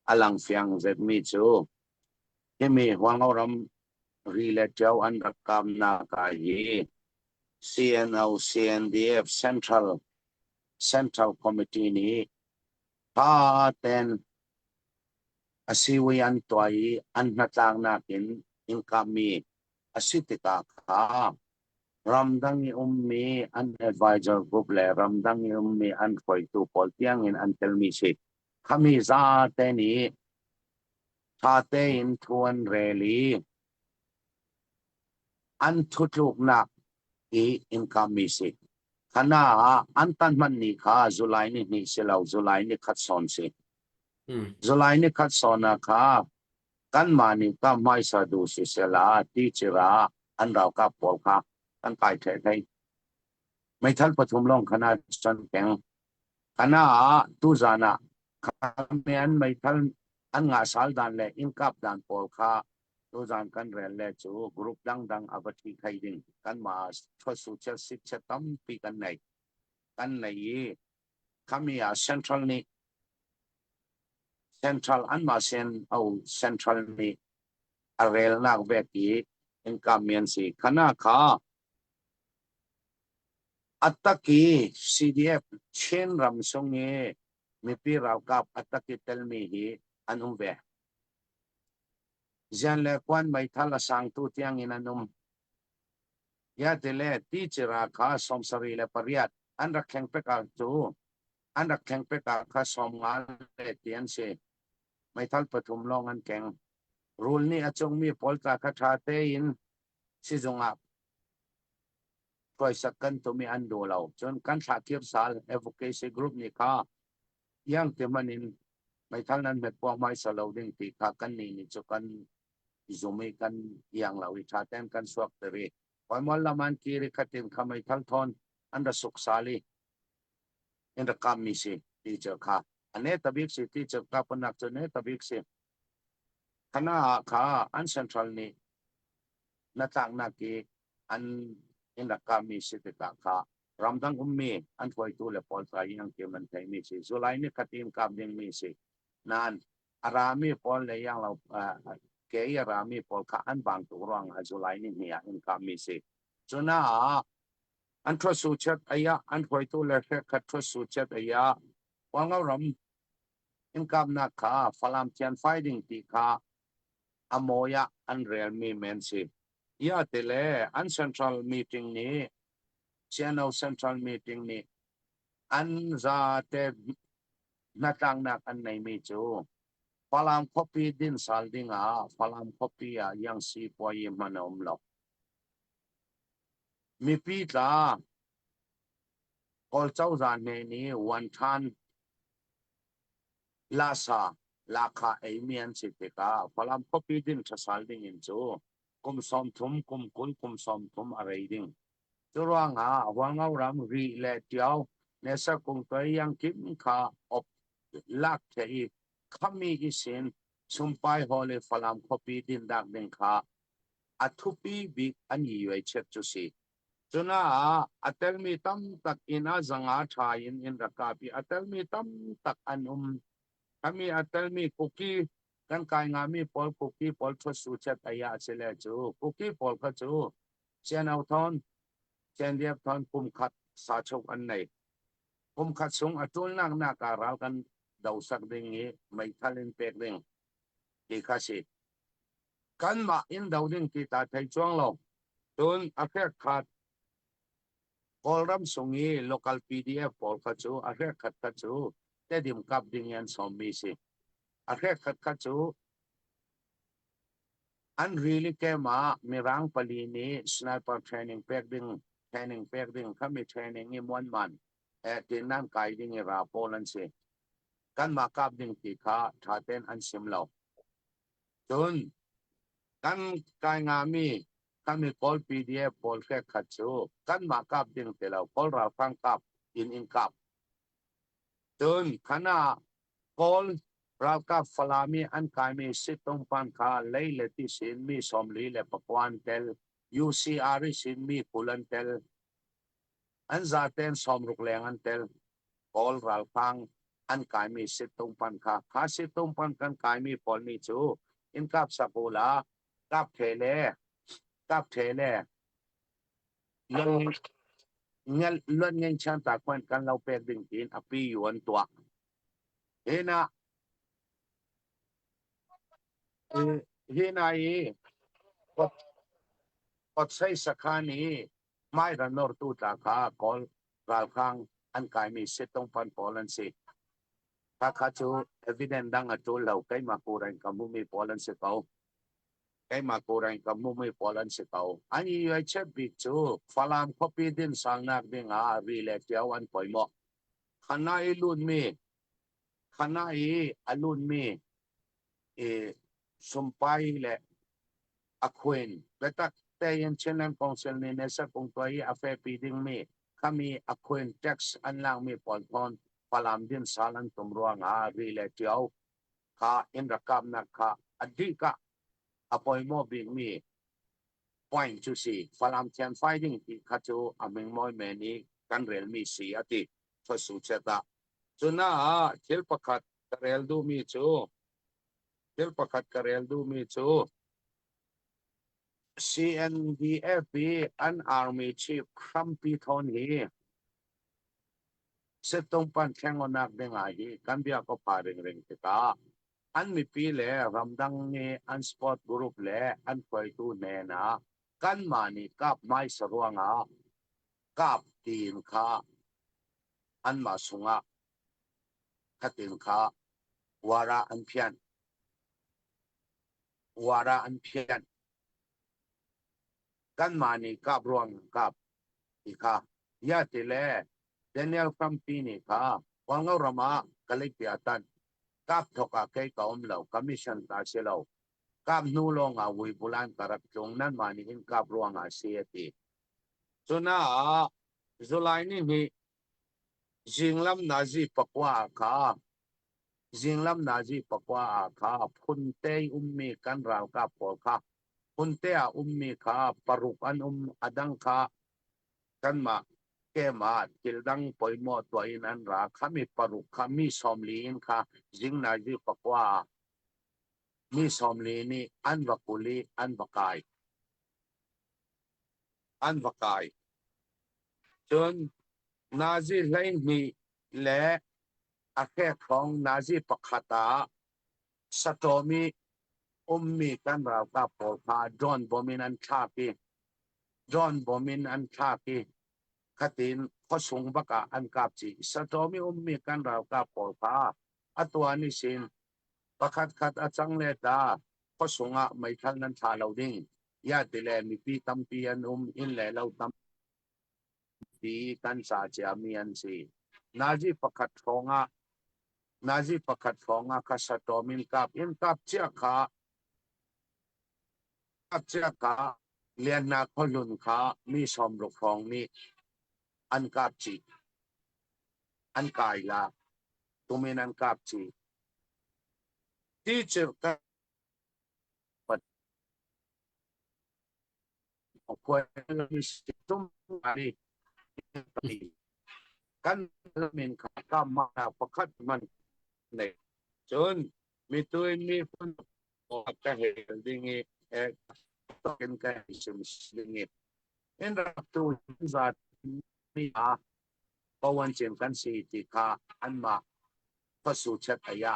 alang fiang zet mi chu hemi huangoram ri le chau an rakam na ka hi CNO CNDF Central Committee ni pa ten asiwian toy an natang natin in kami asitika kha ramdang ni ummi an advisor group le ramdang ni ummi an khoi tu pol tiang in an tel mi se khami za te ni tha te in thuan reli an thutluk nak i in kami se khana an tan man ni kha July ni se lau July ni khat son se July ni khat sona kha kan mani ka mai sa du se la ti chira an rau ka pol kha kan kai the thai mai thal pathum long khana chan keng khana tu zana khamian mai thal an nga sal dan le in kap dan pol kha tu zan kan rel le chu group dang avati khai ding kan ma thosu chel sik chatam pi kan nei khamia central an ma sen au central ni arel nak ve ki in kamian si khana kha ataki CDF chen ram songe mipi raw kap ataki telmi hi anum ve jan le kwan mai thala sang tu tiang in anum ya tele teacher kha somsari le pariat an rakheng pe ka chu an rakheng pe ka kha som ngal le tian se mai thal pathum long an keng rule ni achong mi polta kha tha te in si zonga koi sakan to mi an do law chon kan tha kir sal advocacy group ni kha yang te manin mai thal nan met po mai salo ding ti kha kan ni chu kan zumi kan yang lawi tha ten kan suak tere poi mol laman ki ri khatin khamai thal thon an da suk sali in the kam mi si teacher kha ane tabik si teacher ka panak chu ne tabik si khana kha an central ni na tang na ki an in the kam mi si te kha ramdang ummi an thoi tu le pol sa yang ke man thai mi si July ni khatim kam ding mi si nan arami pol le yang lo ke arami pol kha an bang tu rang a July ni nia in kam mi si chuna an thro su chat aya an thoi tu le kha thro su chat aya wang ram in kam na kha falam tian fighting ti kha amoya an real mi men si ya tele an central meeting ni channel central meeting ni an za te natang nak an nei mi chu falam copy din sal ding falam copy yang si poi manom lo mi pi ta kol chau zan ne ni wan than lasa lakha emian si te ka falam copy din sal ding in chu kum som thum kum kul kum som thum arei ding chuang wang ram ri le tiao ne sa kung toi yang kim kha op lak thei khami isin sumpai hole falam copy din dak ding kha athupi big ani yoi chet chu si chuna atel mi tam tak ina zanga tha in rakapi atel mi tam tak anum kami atel mi kuki kan kai nga mi pol kuki pol tho su chet aya chele chu kuki pol kha chu chen au thon chen diap thon kum khat sa chok an nei kum khat sung atul nak na ka ral kan dau sak ding ni mai thalin pek ding ti kha si kan ma in dau ding ti ta thai chuang lo tun afek khat kolram sungi local PDF pol kha chu afek khat kha chu te dim kap ding yan som mi si afek khat kha chu an really ke ma mirang pali ni sniper training pek ding khami training ni mon man tin nan kai ding ra polan si kan ma kap ding ti kha tha ten an sim lo tun kan kai nga mi kami call PDF pol ke khat chu kan ma kap ding te lo call ra phang kap in kap tun khana call ra kap falami an kai mi sitong pan kha leile ti sin mi som li le pakwan tel UCR sin mi kulan tel an za ten som ruk leng an tel call ra phang an kai mi sitong pan kha sitong pan kan kai mi pol ni chu in kap sapula kap thele lon ngen chan ta kwan kan lau pek ding tin api yuan tua hena hena pot sai sakhani ไม่รันนอร์ตูตาคากอลกาลคังอันกายมีเซตงพันพอลันสิถ้าข้าจูเอวิเดนดังอัจจุเราใครมากูรันกับมุมีพอลันสิเขาใครมากูรันกับมุมีพอลันสิเขาอันนี้ไอเช็ดบิจูฟาลามคอปีดินสังนักดิงอารีเลตเยาวันปอยหมอกขณะอีลุนมีขณะอีอลุนมีสมไปเลอควินเวตักเตยันเชนันคอนเซลเนเนสคงตัวอีอาเฟปีดิงมีขามีอควินเท็กซ์อันล่างมีปอนพอนฟาลามดินสาลันตุมรัวงารีเลตเยาข้าอินรักามนักข้าอดีกะอปอยโมบิงมี point จุสีฟาลามเทียนไฟดิ้งที่ข้าจูอเมงมอยเมนีกันเรลมีสีอติทสุเชตาจุน่าเทลปะขัดกระเรลดูมีจูเทลปะขัดกระเรลดูมีจู CNDF อัน Army Chief ครัมปีทอนฮีเสตตงปันแข่งอนักเดงไอฮีกันเบียก็พาเร่งติดาอันมีปีเล่รำดังเนอันสปอร์ตกรุ๊ปเล่อันคอยตูเนนะกันมานี่กับไม่สรวงากับทีมข้าอันมาสุงะขัดทีมข้าวาระอันเพียนวาระอันเพียนกันมานี่กับรวงกับอีกค่ะยาติเล่เดนิเอลคัมปีนี่ค่ะวังเอารมากัลิปิอาตันกับทกาเกยกอมเหล่าคอมมิชชั่นตาเชลากับนูลงอาวิบุลันตรักจงนั้นมานี่อินกับรวงอาเซียตีส่วนน่ะจุลัยนี่มีจิงลำนาจีปกว่าค่ะจิงลำนาจีปกว่าค่ะพุนเตยมีกันราวกับปอค่ะพุนเตยมีค่ะปรุกันอดังค่ะกันมาแกมาจิลดังปอยหมอตัวอินันราขามีปรุขามีสมลีนค่ะจิงนาจีปกว่ามีสมลีนี่อันวักุลีอันวักายจนนาซีไลน์มีและอาแค่ของนาซีปกตาสตอมีมีกันราวกับปอพาจอห์นบอมินอันชาปีขัดินข้อสงบกะอันกับจีสตอมีกันราวกับปอพาอัตัวนี้สินประคัดอาจังเลตาข้อสงะไม่ทันนั้นชาเราดิ้งยาติเลมีปีตัมปีอันอินเลเราตัมปีกันสาเจามีอันสีนาจีประคัดฟองะข้าสตอมินกับอินกับเจ้าข้าเลียนนาคลุนข้ามีสมรุกฟองนี้อันกับจีอันกายละตุมินันกับจีที่เจอกันปัดออกไปมีสิทธิ์อะไรกันมินข้าก็มาประคัดมันเนี่ยจนมีตัวมีคนออกจากเหตุดิ่งต้องเป็นการสมสิ่งนี้เอ็นรับตัวจัดมีปวันเจมกันสีติกาอันมาพระสุชัตยะ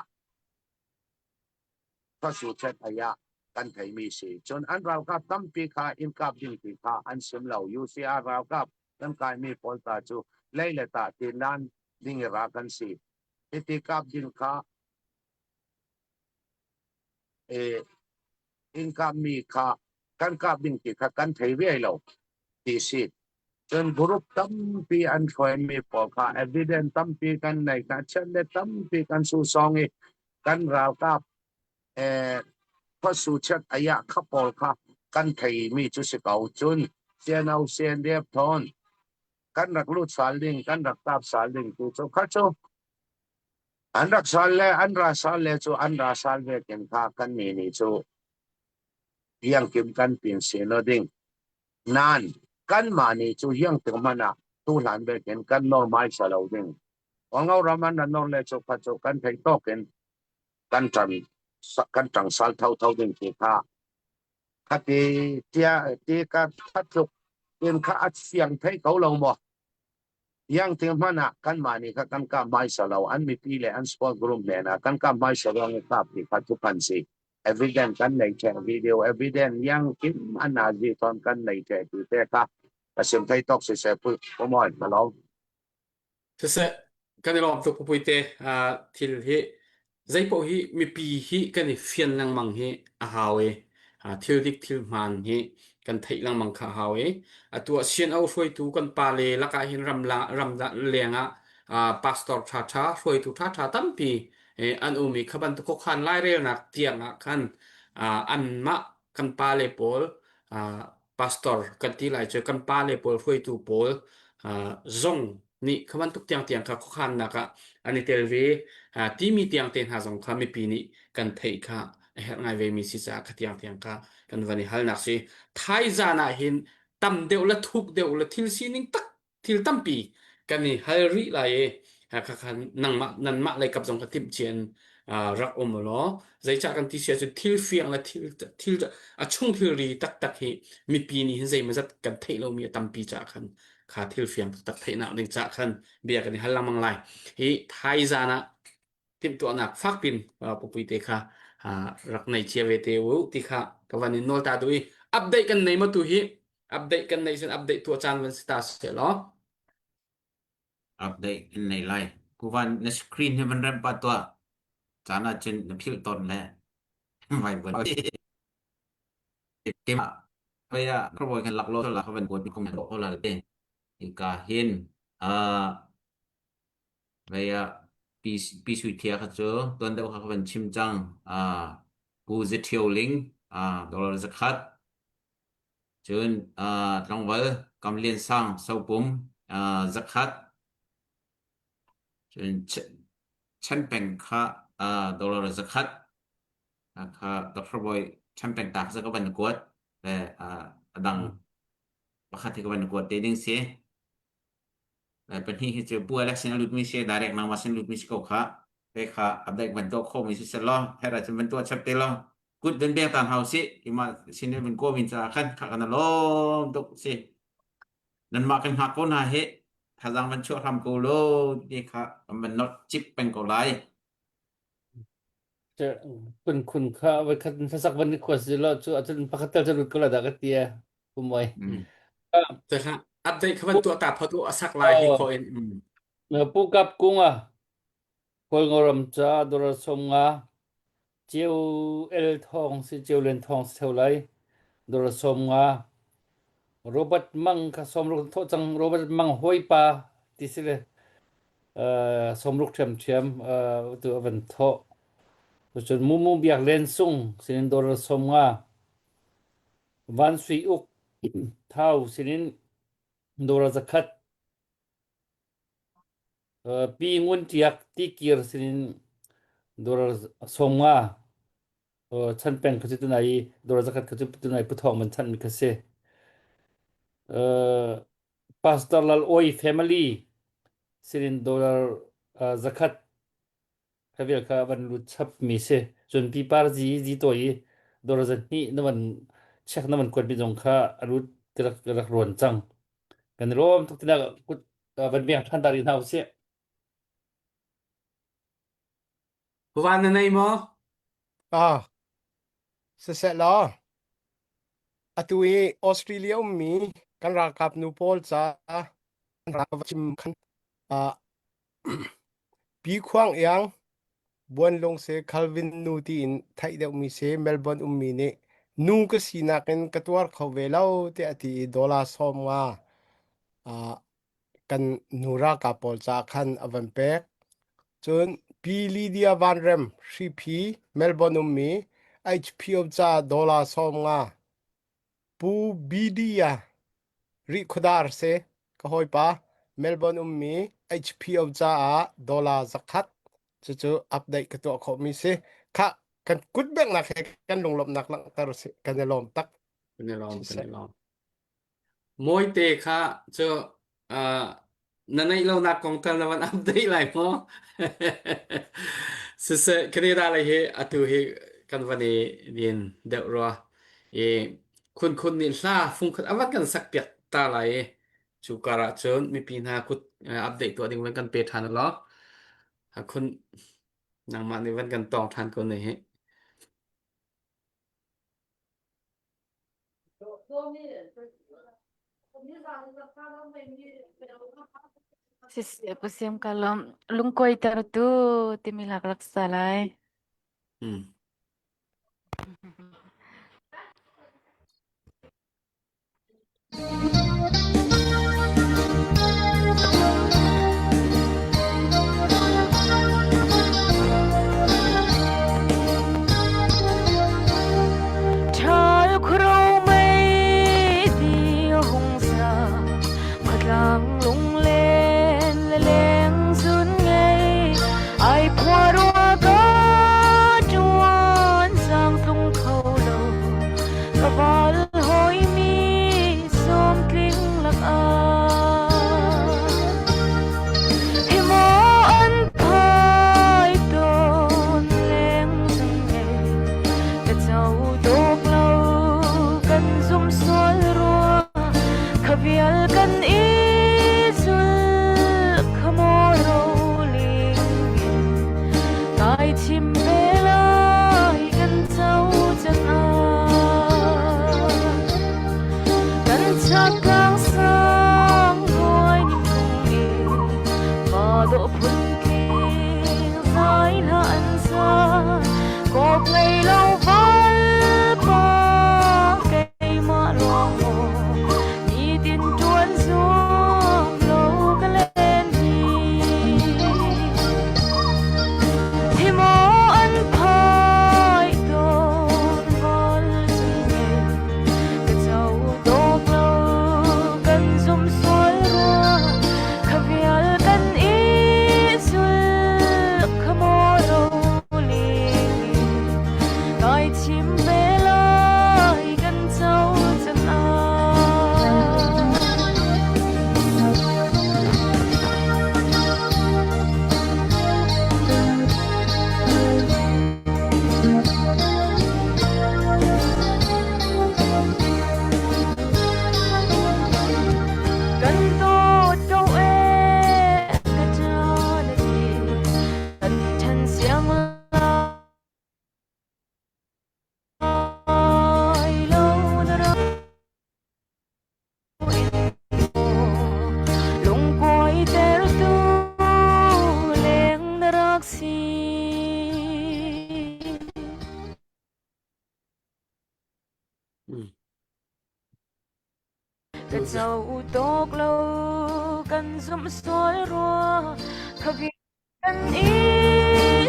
กันไทยมีสีจนอันเรากับตั้มปีกาอินกับดิ่งปีกาอันเสมเหล่ายูซีอาเรากับตั้งกายมีพลตาจูไล่เลตาตีนันดิ่งรักกันสีอิติกับดิ่งกาอินกับมีกากันกับดิ่งปีกากันไทยเวียเราตีสีจนกรุ๊ปตั้มปีอันคอยมีปอกาเอวิเดนตั้มปีกันในการเช่นเดตั้มปีกันสู่ซองกันราวกับพระสุชัตยะขับปอลค่ะกันไทยมีจุดสกาวจุนเซียนเอาเซียนเดียบทอนกันรักลูกสาลิงกันรักตาบสาลิงตูโจข้าโจอันรักสาเลอันราสาเลจูอันราสาเลเกันค่ะกันนี่จูยังเก็บกันเปลี่ยนเสียนดิ่งนานกันมานี่จูยังถึงมันอ่ะตู้หลานเบกันกัน normal สลาวดิ่งวังเอารามันนั่นนอนเลยจูข้าโจกันไทยโตกันจังสารเท่าดิ่งที่ค่ะคดีที่การทัดจุกเป็นข้าอัดเสียงไทยเขาลงบ่ยังถึงมันอ่ะกันมานี่กันก็ไม่สลาวอันมีปีเลยอันสปอร์ตกลุ่มเนี่ยนะกันก็ไม่สลาวกับที่ปัจจุบันสิevidence กันในแชร์วิดีโอ evidence ยังกินอันนาจีตอนกันในแชร์ที่แต่ค่ะ Asim thay tok se pu pomoi malong. Sese kan ni lom tuk puite thil hi zaipo hi mi pi hi kan ni fian lang mang hi a hawe thil dik thil man hi kan thei lang mang kha hawe atua sian au hroi tu kan pa le laka hin ram da lenga pastor tha tha hroi tu tha tha tam pi an umi khaban tu ko khan lai rel nak tiang a khan an ma kan pa le pol pastor kan ti lai che kan pa le pol hroi tu pol zong ni khaban tuk tiang tiang kha ko khan na ka ani telve ti mi tiang ten ha zong kha mi pi ni kan thei kha her ngai ve mi si cha kha tiang tiang kha kan vani hal nak si thai zana hin tam deuh la thuk deuh la thil si ning tak thil tam pi kan ni hal ri la e kha khan nang ma nan ma lai kap zong kha tim chen rak om lo zai cha kan ti sia chu thil fiang la thil a chung thil ri tak tak hi mi pi ni hin zai ma zat kan thei lo mi tam pi cha khan kha thil fiang tak thei na ning cha khan bia kan ni hal lamang lai hi thai zana tim to nak fak pin popui te kha rak nei chia ve te wo ti kha ka van in nol ta dui update kan nei ma tu hi update kan nei sen update tu chan van sta se lo update in nei lai ku van na screen hi man rem pa to chana chen na phil ton le vai bon kem bây giờ các bạn kan lak lo la ka van ko ni kong ko la te ika hin bây giờ pi sui thia kha chu ton da ka van chim chang pu ze thiu ling dollar zakat chun trong vở cầm liên sang sau bùm zakat chun chen peng kha dollar zakat kha doctor boy chen peng ta sa ka ban kuat le adang pakhat ka ban kuat te ding se le pen hi chu pu election lut mi se direct na masin lut mi se ko kha te kha abdek ban to kho mi se lo hera chen ban to chap te lo kut den beng tan hau si ima sin ben ko min cha khan kha kana lo tok si nan ma kan ha ko na he thazang man chu ram ko lo ni kha man not chip pen ko laiจะเป็นคุณค่าไว้คันสักวันนี้ควรสิเราจะอาจจะพักเตอร์จะรุดก็ระดับกันเตียคุณมวย te kha update kha van tu ta photo asak เอ lai hi ko อ en ปูกับกุ้งอ่ะคนงรำจ้าดรสมงาเจียวเอลทองสิเจียวเลนทองสิเท่าไรดรสมงาโรเบิร์ตมังค่ะสมรุกโทษจังโรเบิร์ตมังห้อยปาที่สิเลยสมรุกเทียมตัวเป็นโทจนมุมเบียกเลนซุงสินดรสมงาวันสุยอุกเท่าสินดรจักัดปีงุนเจียกที่เกียร์สินดรสมงาฉันเป็นขจิตนายดรจักัดขจิตนายผู้ทองมันฉันมีกษปาสตอร์ลโอยแฟมิลี่สินดรจักัดเขาเรียกว่าบรรลุชับมีเสจนปีปาร์จีตัวยีดรจันนี่นั่นมันเช็คนั่นมันควรเป็นจงค่ารุดกระรวนจังกันรวมทุกที่นั่นกุดเป็นเมียท่านตารินเฮาเสีย van na nei mo Se lo atui Australia mi kan ra kap nu pol cha ra chim khan pi khwang yang buan long se Calvin nu ti in thai deuh mi se Melbourne mi ne nu ka sina ken katwar khawelau te ati dola som nga kan nura ka pol cha khan avan pek chun pi Lydia Van Rem shri phi Melbourne mi HP of cha dola som nga pu bidia ri khudar se ka hoi pa Melbourne mi HP of cha dola zakhat chu update ka to kho mi se kha kan kut bek na khe kan lunglop nak lang tar se kan lom tak pen lom moi te kha cho nanai lo na kong tal na van update lai mo se kri da lai he atu he kan vani din de ro e kun ni sa fung khat avat kan sak pek ta lai chu kara chon mi pin ha kut update to ding kan pe than lo kun nang ma ni van kan tong than ko nei he Sisi pusim kalau lungkoi tarutu timilak salai. Hmm. Chal khurau mai di hong sa Matlang lung lên leng sun ngay ai phua rua có chuan sang tung khâu lâu kaval hoi mi som kling lak a hi mo an phai ton leng sang ngay ka chau dok lâu kan zum sol rua khavial kan i sul khamoro ling tai chim vela kan chau chan a kan chakang sang hoi ni phung i ma do phun king zai la an sa kok ngày lâu val pa cây ma loang mo ni tin tuan zoom lâu ka lên hi mo an phai ton vol sun cái châu đốt lâu cần zoom xoay rua khavial kan i sul khamoro ling tai chim vela kan châu chân a kan to đâu e ka cha na di kan chan siang lai lâu na ra lung koi ter tu leng na rak si Hmm. cái dâu tóc lâu cần zum soi rua khavi kan i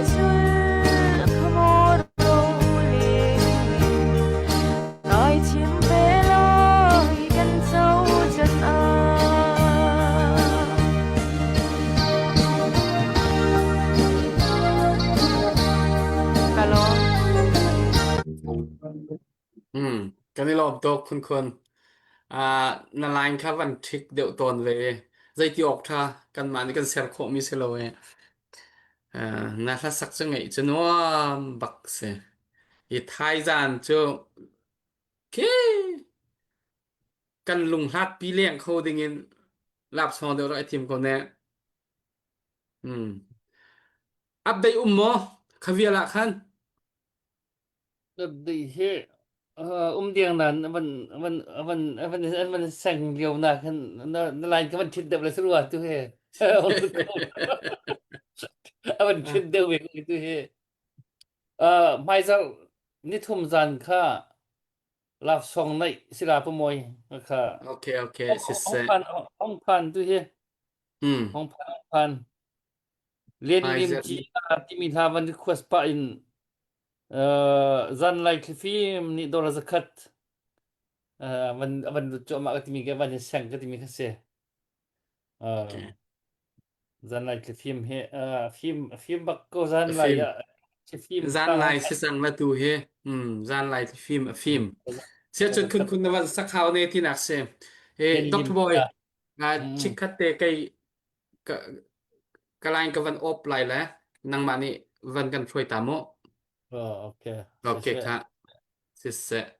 sul khamoro ling tai chim vela kan dâu chân a kalau Cái này lộp tốt kun na line ka van thik deuh ton ve zai ti ok tha kan mani kan ser kho mi se lo e na tha sak chang ei chunuam bak se I thai zan chu ke kan lung hlat pi leng kho ding in lap so deuh rai tim ko ne update mo khaviala khan đi he điang nan man sang liều na kan na lain ka man chit dab la sruwa tu he man chit dab we tu he mai zal ni thum zan kha lap song nai sila pa moy kha okay okay sisse hong pan tu he hong pan len hai lim giờ chi ti mi tha van khwas pa in zan lai phim ni dora zakat van cho ma ka ti mi ka van sang ka ti mi ka se okay zan lai phim he phim bak ko zan lai phim ya phim gian tang lại sẽ sang là tu he gian lại phim sẽ chọn kun na van sắc hào này thì nạc xem len lim Dr. Boy ta chích khát tê cái line cái van op lại là năng mani van kan phơi tamo okay ok kha sẽ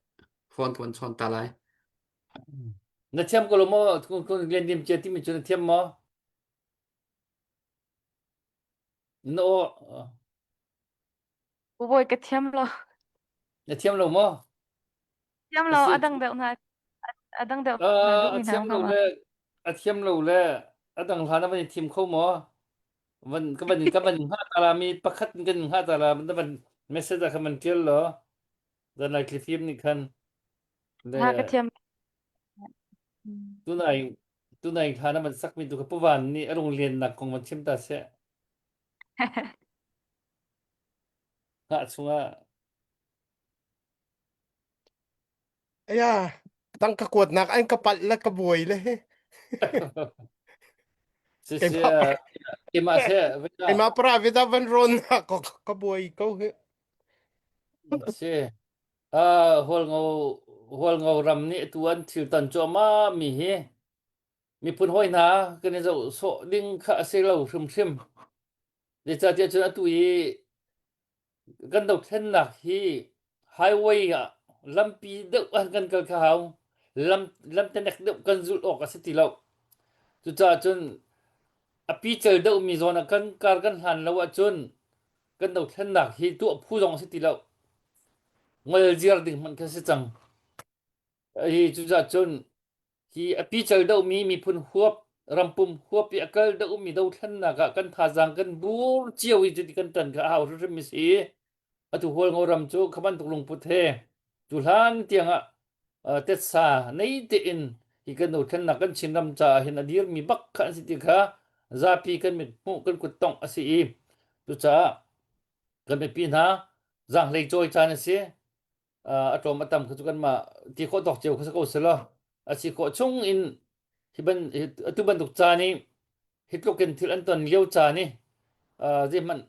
phone tuần chọn ta lại na thiam ko lo mo ko len lim che ti mi chu na thiam mo no Ui cái thiam lo na thiam lo mo adang deuh na adang de na du a min ham thiam lo kama le a thiam lo le a dang hlan a van thim kho mo van ka van ha tala mi pakhat kan ha tala man van message a khaman tel lo dan lai clip ni khan le ha ka thiam tu nai hlan a man sak mi tu ka puwan ni arung len nak kong man chim ta se ha chunga Aya, tang ka kuat nak anh kapal la ka buhay le he. se Kay se ma ima se kay ma private van ron na ko ka buhay ko he. se a hol ngau ram ni tuan thil tan cho ma mi hi mi phun hoi na cái này dậu so đinh khá xe lâu sum sim để cha tia chân tụi gần đầu thân là hi highway à lâm pi đậu ăn gần cơ khao lâm lâm tên đặc đậu gần rụt ọc cái tì lâu tụi cha chân à pi chơi đậu mi zona gần car gần hàn lâu à chân gần đầu thân là hi tụi phu dòng tì lâu ngoài giờ đỉnh mình cái sẽ chẳng hi tụi cha chân hi a pi chơi đậu mi phun huop rampum huop pi akal đậu mi đậu thân là cả gần thà giang gần bur chiều thì gần tần cả hào rồi mi si atu hol ngoram chu khaban tuklung puthe chu hlan tianga tet sa nei te in hi kan no than na kan chinram cha hin adir mi bak khan si ti kha zapi kan mit mu kan kut tong asi i chu cha kan me pi na zang lei choi cha na si atom atam khu kan ma ti kho tok cheu khu ko selo asi ko chung in hi ban atu ban duk cha ni hitloken thil an ton leu cha ni je man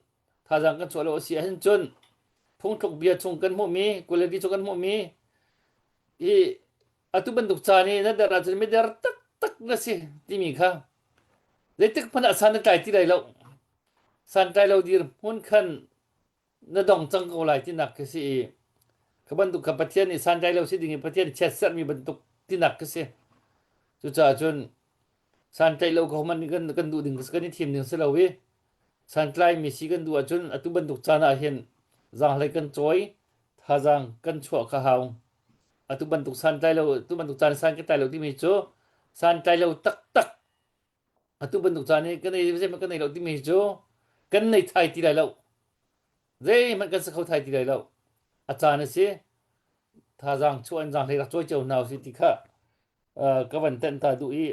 tha jang kan cholo si hin chun phung thuk bia chung kan mu mi kuledi chung kan mu mi i atu ban duk cha ni na dara chun me dar tak tak na si ti mi kha le tik phana san tai ti dai lo san tai lo dir hun khan na dong chang ko lai ti nak ke si ka ban duk ka pathian ni san tai lo si ding pathian chet sat mi ban duk ti nak ke si chu cha chun san tai lo ko man kan du ding kan ni thim ding se lo wi san tlai mi si kan du a chun atu ban duk cha na hian giang lai kan choi tha giang kan chua kha haung atu ban tuk san tai lo tu ban tuk chan san cái tai lo ti mi chu san tai lo tak tak atu ban tuk chan ni kan nei je kan nei lo ti mi chu kan nei thai ti lai lo re man kan sa khau thai ti lai lo a chan si tha giang chu an giang lai ra choi cheu nào si ti kha ka ban ten ta du i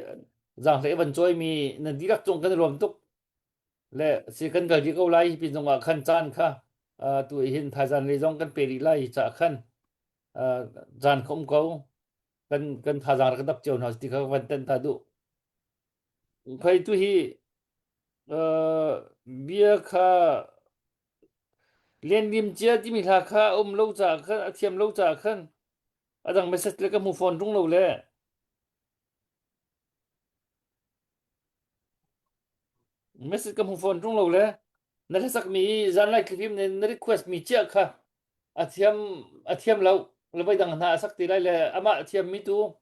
giang lai ban choi mi na di rak chong kan rom tuk le si kan gal di ko lai pin jong a khan chan kha tụi hin thời gian lấy dòng cần peri lại trả khăn gian không có cần thời gian cái đập chiều nào thì các vấn tên ta đủ phải tụi hi bia kha liên điểm chia thì mình là kha lâu trả khăn thiêm lâu trả khăn ở đằng message lấy cái mũ phone trung lâu lệ message cái mũ phone trung lâu lệ nó là sắc mi gian lại cái phim này nó request mi chia kha a thiam lâu là bây đằng na sắc tí lại là ama thiam mi tu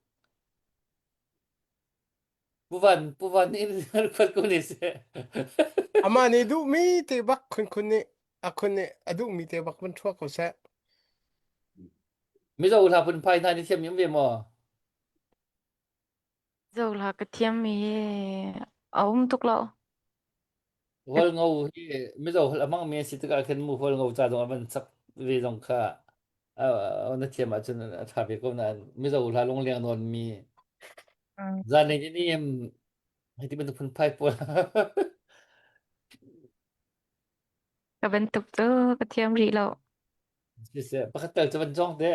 puvan ni request ko ni se Ama ni du mi te bak kun ni akun ni adu mi te bak ban chua ko sa. mi zo la pun pai na ni thiam yim ve mo zo la ka thiam mi tuk lo hol ngau hi mi zo la mang me si ta khen mu hol ngau cha dong ban sak ve dong kha na thiam a chun tha ve ko na mi zo la long leng non mi zan ni ni em hai ti ban pun pai po ka ben tuk chu ka thiam ri lo si se pakhat tel cha ban jong de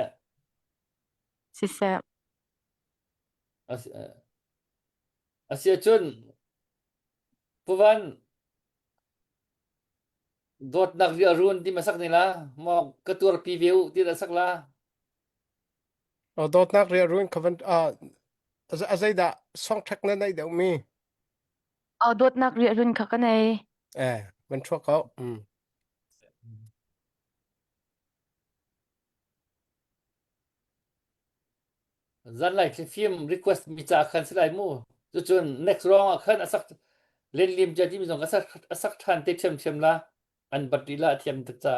si sa asia chun puvan dot nak ri arun ti masak ni la mo katur pi veu ti da sak la O dot nak ria ruin kavan azai da song thak na nai da mi. au dot nak ri run kha ka nei Ban chua ko. zan lai cái phim request mi cha khan sai mu chu chun next round khan asak len lim ja ji mi zong asak than te chem chem la an batri la thiam ta cha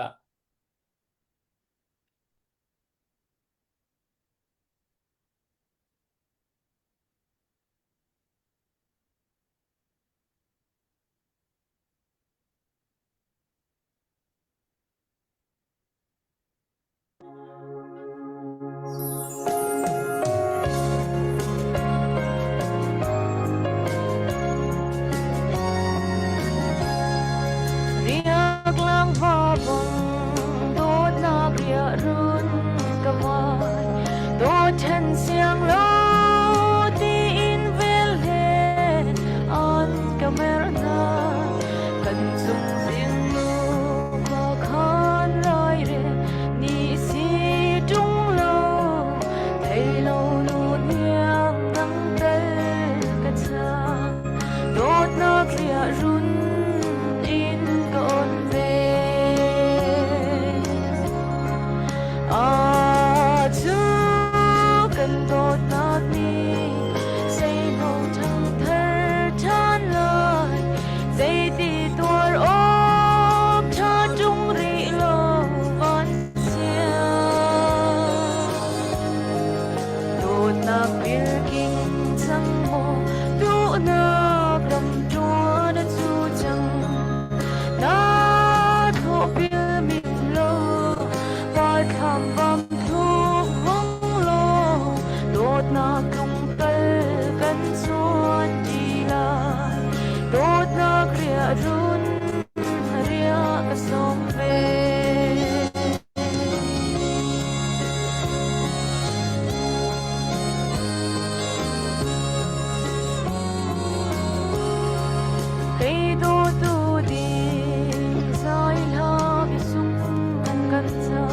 vang đốt na bia run kamai đốt thân xiang lo tin vel he an kamerna kan sung riêng lu có khan rai re ni si trung lo thấy lâu lu niang nắng tel cả cha đốt na bia run in con về chú cần đốt na ni say nâu thăng thơ chan lời dây đi tuar ôm cha trung rị lo van sia đốt na bia kinh sang mô đu na cầm chúa đã chu chẳng na thô bia mình lo vai kham vam thu hong lo đốt na tung tel kan chuan đi lại đốt na kria run ria ka som ve cây đô tu đi dài la bi sung kan cha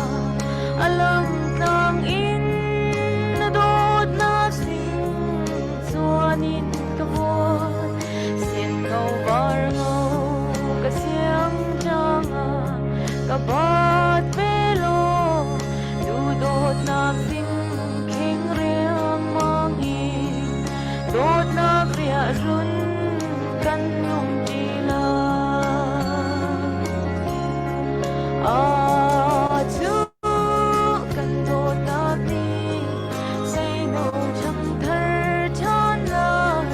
alang tang in đốt na sing chuan in ka vot xiên khâu var ngâu ka siang changa ka bat pe lo du đốt na sing kheng riang mang in đốt na kria run kan lung đi la chú cần đốt na đi say nâu thăng thơ chan lời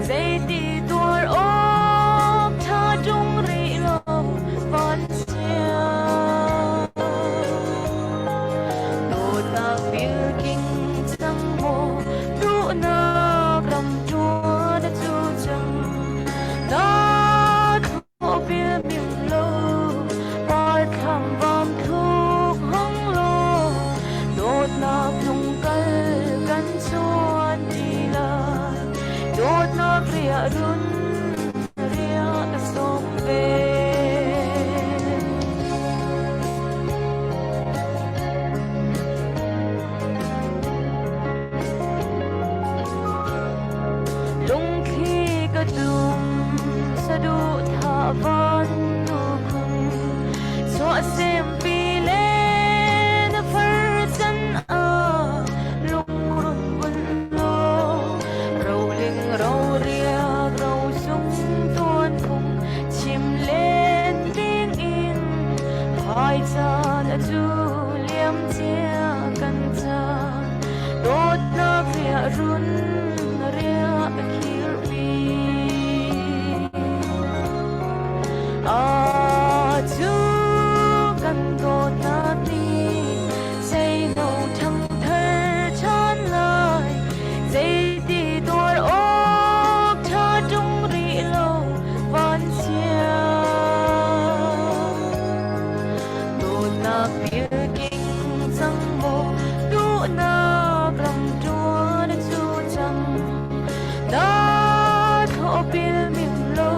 dây đi tuar ôm cha trung rị lo van sia đốt na bia kinh sang mô đu na cầm chúa đã chu chẳng na thô bia miệng lâu vai kham vam thuốc hong lo đốt na thung kal kan chuan đi lại đốt na kria run ria ka som ve lung khi ka tum sa du tha van nu khun so sem pi le na phar san a lung run bun lo rau ling rau ria rau sung tuan phung chim lên tiếng in hai cha đã chu liam chia kan cha đốt na kria run ria khir pi chú cần đốt na đi say nâu thăng thơ chan lời dây đi tuar ôm cha trung rị lo van sia đốt na bia kinh sang mô đu na cầm chúa đã chu chẳng na thô bia mình lo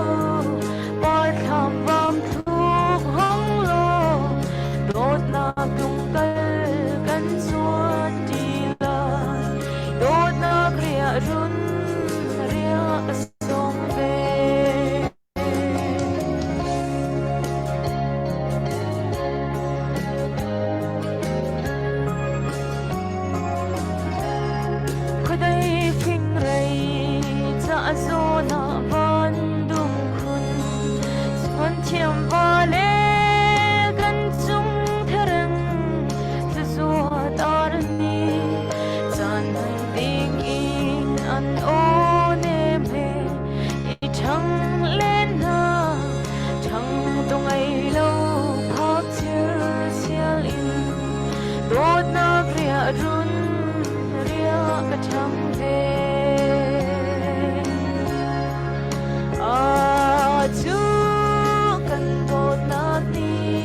vai kham vam thuốc hong lo đốt na tung kal kan chuan đi lại đốt na kria run ria ka som ve khodai phing rei cha zo na van dung khun xuân chiêm va lê gần chung theren zu zua tar ni chan ding in an o ne me i thang lên na thang tung ai lâu phak chir sial in đốt na kria run ria ka thang ve chú cần đốt na đi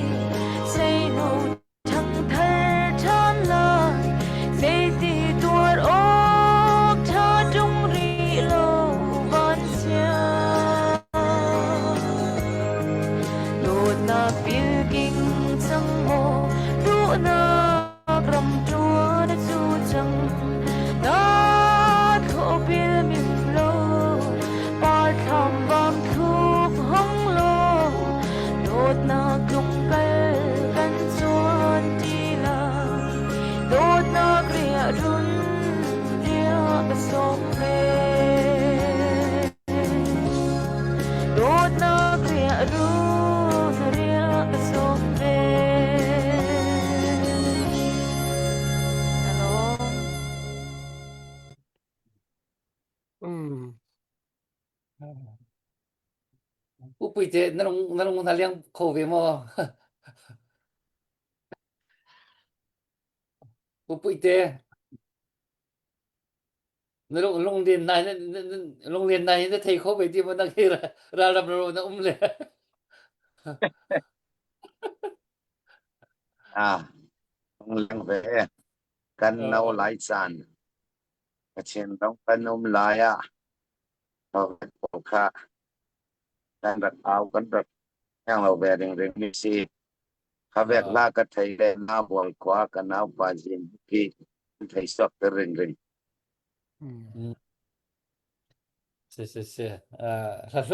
อืม ผู้ปุยเจนั่นลงทาเลี้ยงโควิดมั้งผู้ปุยเจโรงเรียนนายจะเทโควิดที่มันนักเรียนราลำโรนะเลย ต้องเลี้ยงเวกันเอาหลายจานกระเชียนต้องกันนมหลายเอาไปปลูกค่ะกันรักเอากันรักyangเราแบบเร่งนี่สิข้าเวกลากระไทยเลยน้าบวกว่ากันน้าปาจินพี่ไทยสักเร่ง อืม 是，他说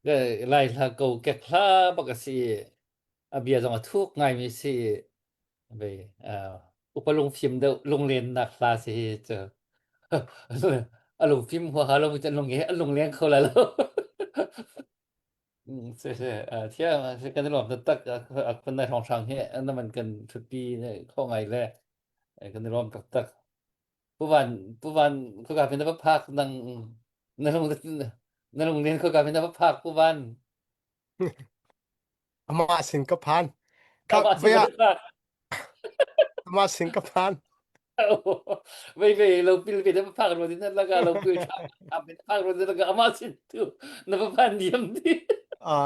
个来他够แกคลาปกติอาเบียจังทุกไงมีสิไปอุปลงพิมพ์เดโรงเรียนนักคลาสิเจออารมณ์พิมพ์หัวอารมณ์จะลงเงี้ยอารมณ์เลี้ยงเขาแล้ว天啊，是跟着我们ตักคนในท้องช่างเฮ้นั่นมันกันทุกปีเนี่ยเข้าไงแหละไอ้กันในรอบตักผู้วันเขากลายเป็นนักภาคนั่งในโรงเรียนเขากลายเป็นนักภาคผู้วัน อามาสิงคโปร์ครับเวีย เอามาสิงคโปร์ อามาสิงคโปร์ ไม่เราปิลเป็นนักภาคโรดินั่นแล้วก็เราคุยทำเป็นภาคโรดินั่นแล้วก็อามาสินทุ นับพันเดียมดิ อ่า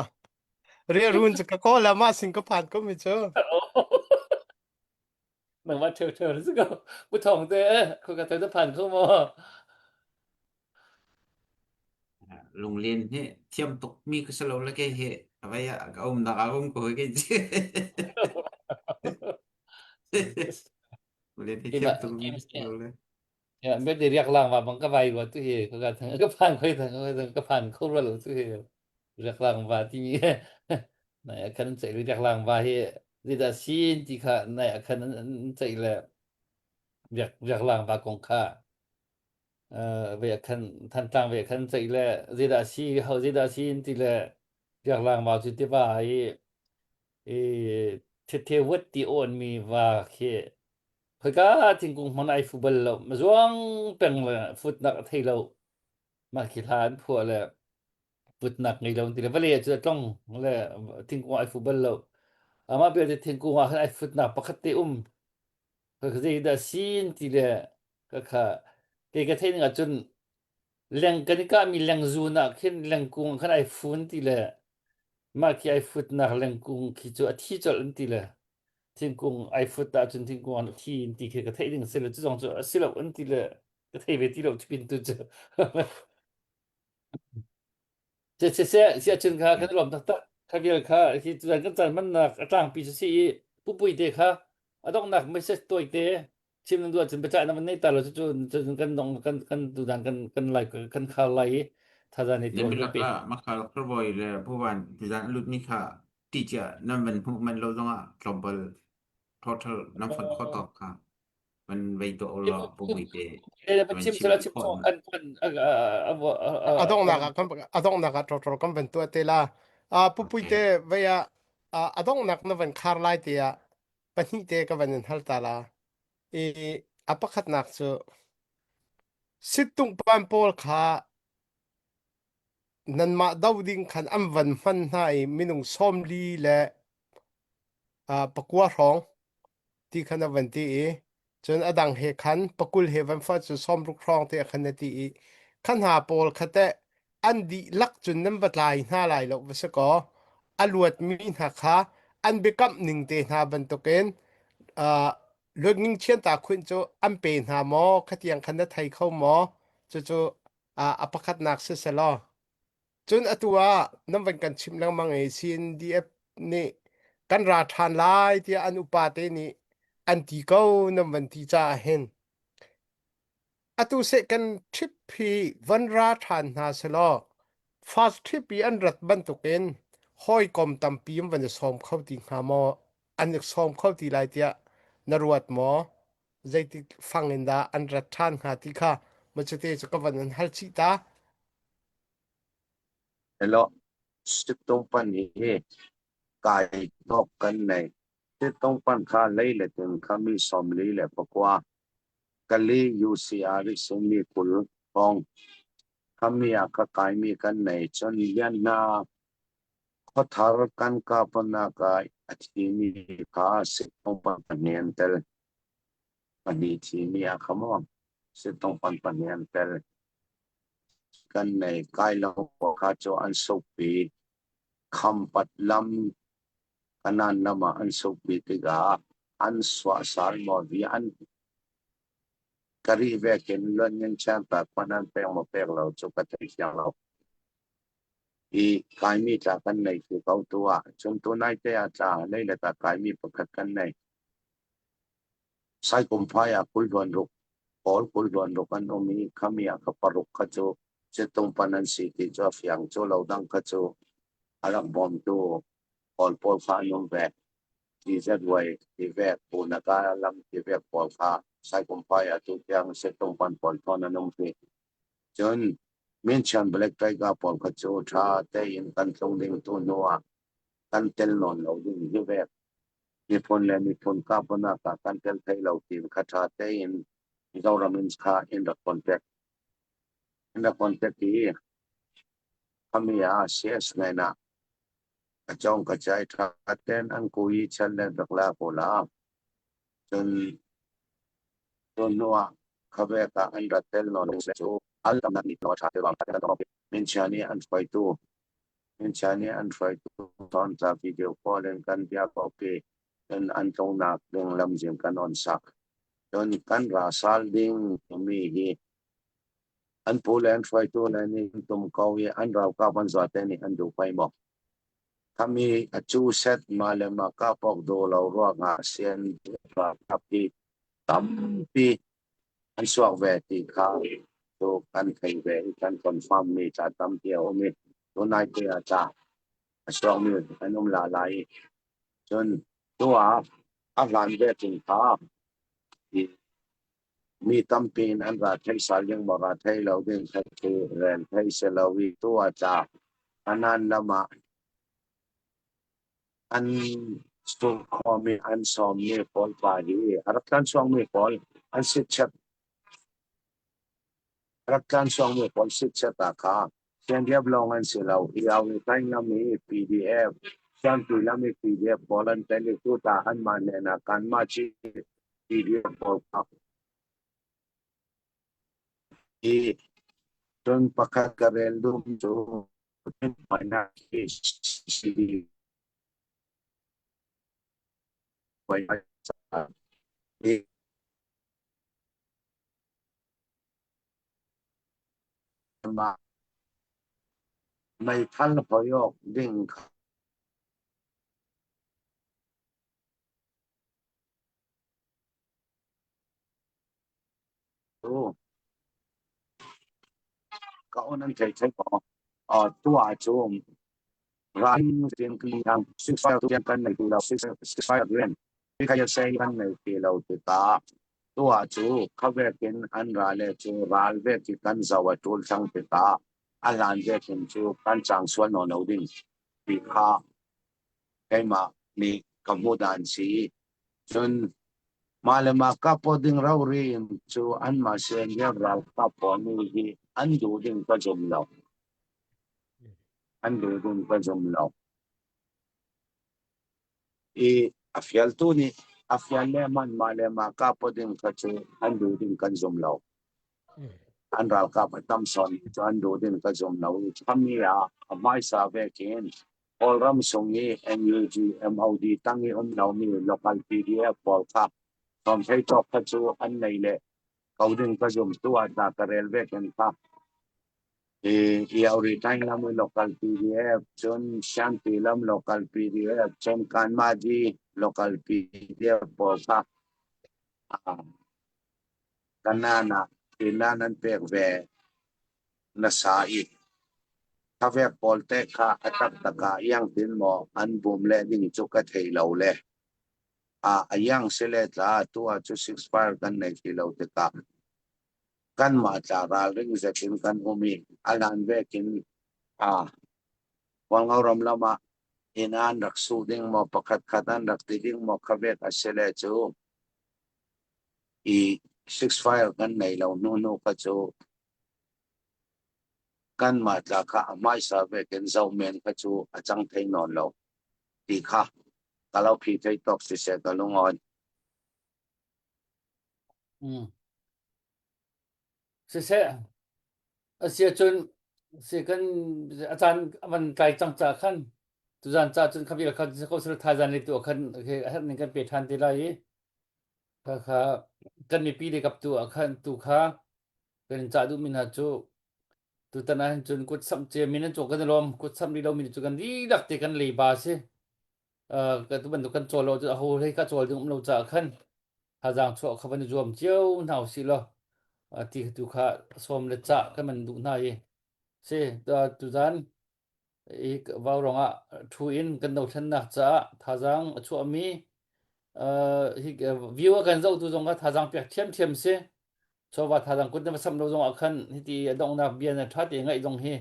เรียรุ่นจะก็แล้วมาสิงคโปร์ก็ไม่เจอ หนังว่าเธอรู้สึกว่าผู้ทองเต้เขากับเธอจะผ่านเข้ามาโรงเรียนเนี่ยเทียมตกมีก็สโลแล้วแกเฮอะไรอะก็อมดักอมก็เฮกโรงเรียนที่เทียม Ima ตกมีก็สโลเลย ya mbek de riak lang wa bang ka bai wa tu he ka phan khoi thang ka phan khâu ra lo tu he riak lang wa ti na ya kan chai riak lang wa he ri da sin ti kha na ya kan chai le riak lang wa kong kha về kan than tang về kan chai le ri da si ho ri da sin ti le riak lang wa chu ti ba e the wat ti on mi wa he เพื่อการทิ้งกุ้งมันไอฟุตบอลเรามาจ้วงเป็นเลยฟุตนักไทยเรามาขีดฐานพวกเลยฟุตนักในเราทีละวันเลยจะต้องเลยทิ้งกุ้งไอฟุตบอลเราอามาเบียดทิ้งกุ้งไอฟุตนักปกติเพื่อจะได้ซีนทีละก็ค่ะเกี่ยวกับที่นึงจนแรงกันนี่ก็มีแรงจูนักขึ้นแรงกุ้งขึ้นไอฟุตทีละมาขีไอฟุตนักแรงกุ้งขีดจุดที่จุดทีละ 天公爱福大尊天公啊，天地个太定死了，这种做死了问题了，个特别地了这边都这，这真卡看到我们他看别人卡，ที่จะกันจันมันหนักต่างปีสิผู้ป่วยเด็กค่ะต้องหนักไม่ใช่ตัวเด็กชิมนั่นด้วยจนไปจ่ายน้ำมันในตลอดจนกันต้องกันดูดันกันไหลกันข่าวไหลถ้าจะใน เนี่ ตั ยว เป็นหลั นี้ ก เป็น ละมาข่าวครบอยเลยผู้วันที่จะลุดนี่ค่ะที่จะนั่นเป็นพวกมันเราต้องglobal total น้ำฝนข้อตอบค่ะมันไปตัวเราปุ๊บไปเตะ เดี๋ยวไป มัน ชิม ชิ สุ ม ราชิม ข้อ สอง นะ กันอะต้องนักกันอะต้องนักกันตรกันเป็นตัวเตล่าผู้ โอ ปุ้ เค ยเตเวียอะต้องนักนั่นเป็นคาร์ไลเตียปนิเตก็เป็นฮัลตาลาอะปะขัดนักซูสิตุงปันโพลขานันมาดาวดิ้งขันอันวันมันให้มินุงส้มลีและปะกัวร้องที่ขันวันที่จนอดังเฮขันปะกุลเฮวันฟ้าจะส้มลูกร้องที่ขันที่ขันหาโพลขัดแต่อันดีลักจนนั้นบัดลายหน้าลายลกวิศกอลวดมีหักขาอันเบกับหนึ่งเตหาบันตุเกนเรื่องนิ่งเชียนตาคุณจะอันเป็นหาหมอขัดยังขันไทยเข้าหมอจะอปะขัดนักเสียลอ จนอตัวนั่นเป็นการชิมแล้วมังไอซีนดีเอฟนี่กันราทานไลที่อนุปาเตนี่อันที่เก้านั่นเป็นที่จะเห็นอตัวเสกันทริปพีวันราทานนาเสลอฟาสทริปปีอันรัดบันตุเกนห้อยกอมตำปีมวันจะซ้อมเข้าที่หาหมออันจะซ้อมเข้าที่ไลที่นรวดหมอใจที่ฟังเห็นดาอันรัดทานหาที่ข้ามันจะเตะจะก็วันนั้นฮัลชิตา Hello, sitong pan kahit kan na sitong pan ka leile tin kami somli le pakwa kali UCR sumi kul phong kami ka kai mi kan nei chon lian na kho thar kan ka pana ka achi mi ka se tong pan panian tel pani chi mi a khamo se tong pan panian tel kan nei kai lo ko kha cho an so pi kham pat lam kanan nama an so pi ti ga an swa sal mo vi an kari ve ken lon yang chan ta panan pe mo pe lo chu ka thai siang lo i kai mi ta kan nei ki kau tua chung tu nai te a cha nei la ta kai mi pakhat kan nei sai kum phai a kul don ru all kul don ru kan no mi khamia ka paruk kha chu che tong panan si ti cho fiang cho lo dang kha chu arak bom tu all pol kha nom ve ti zat wai ti ve pu na ka lam ti ve pol kha sai kum phai a tu yang se tong pan pol thon anom ti chon min chan black tiger pol kha chu tha te in kan thong ding tu noa kan tel non lo ding hi ve mi phon le mi phon ka pana ka kan tel thai lo ti kha tha te in government kha in the contact ti khamia cs na a chong ka chai tha ten an kui chan le dakla ko la chon don noa khabe ka an da tel non se chu al tam na ni no tha te bang ta to min chani an fai tu min chani an fai tu ton ta video call en kan bia ko ke en an tong na ding lam jim kan on sak don kan ra sal ding mi hi an pul en fai tu na ni tum ko ye an ra ka ban za te ni an du pai mo kami achu set malema ka pok do lo ro nga sen ra kapi tam pi an suak ve ti kha to kan khai ve kan confirm mi cha tam pi o mi to nai pe a cha suak mi an la lai chon to a lan ve tin kha mi tam pin an ra thai sal yang ma ra thai lo ding kha ke ren thai se lo wi to a cha anan lama an sto khomi an som ni pol pa hi arakan song mi pol an sit chat arakan song mi pol sit chat ta kha chen dia blong an se lo iaw ni tai na mi pdf chan tu la mi pdf polan tele tu ta an man ne na kan ma chi pdf pol pa e ton pakha karel du jo mana ki si wai e ma mai thal phoyok ding tu ka onan thai thai ko tua chu ran tin ki ang 65 tu kan nei lo 65 ren ki ka ya sei kan nei ki lo ti ta tua chu khawe ken an ra le chu ral ve ki kan zawa tul sang ti ta alan ve ken chu kan chang suan no no ding ti kha kai ma ni kamudan si chun malama ka po ding raw rin chu an ma sen ya raw ka po ni hi an du ding ka jom lo an du ding ka jom lo e afial tu ni afial le man malama ka po ding ka chu an du ding ka jom lo an raw ka pa tam son chu an du ding ka jom lo khamia mai sa ve ken all ram song ni NUG MOD tangi lo mi local PDF pol ka from thấy chọc thật sự anh này lệ cầu đừng có dùng tu ta cả railway can pa e yêu ri tang lam local PDF chon shanti lam local PDF chon kan ma di local PDF po pa kanana inanan pe ve na sa I ka ve pol te kha atak taka yang tin mo an bum le ding chu ka thei lo le ayang sele ta tu chu 65 kan nei ki lo te ka kan ma cha ra ring zekin kan umi alan vekin wal ngauram lama inan rak su ding mo pakhat khatan rak ti ding mo khabet asele chu I 65 kan nei lo nu nu ka chu kan ma tla kha amai sa ve ken zau men kha chu achang thei non lo ti kha kalau phi thei tok si se ka lungon sẽ sẽ chun sẽ kan ajan man kai chang cha khan tu jan cha chun khabi khan ko sir tha jan ni tu khan he han ni kan pe than ti lai kha kan mi pi de kap tu khan tu kha kan cha du min ha chu tu ta na chun kut sam che min chu kan lom kut sam ri lo min chu kan ri dak te kan le ba se ka tu ban tu kan cholo chu ho he ka chol dum lo cha khan ha jang chu kha ban juam chiu nau si lo ti tu kha som le cha ka man du na ye se tu jan ik vào rong a thu in kan do than nak cha tha jang chu mi hi view kan zo tu jong ka tha jang pek thiam thiam se cho wa tha jang kun na sam lo jong a khan hi ti dong na bian na tha ti ngai jong hi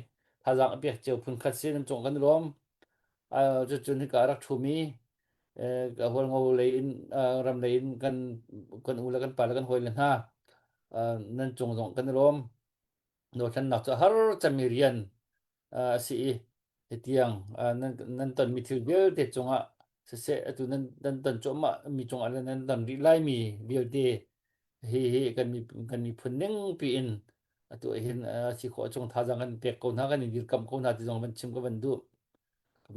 tha jang pek cheu phun khat se nam chong kan rom chu chun hi ka rak thu mi ka hol ngo le in ram le in kan u la kan pa la kan hoi le na nan chong jong kan rom no than nak cha har chami rian si tiang nan ton mi thil bel te chonga se tu nan ton choma mi chonga nan ton ri lai mi bel te hi kan mi phuneng pi in tu hin si kho chong tha jang kan pek ko na kan dir kam ko na ti jong ban chim ko ban du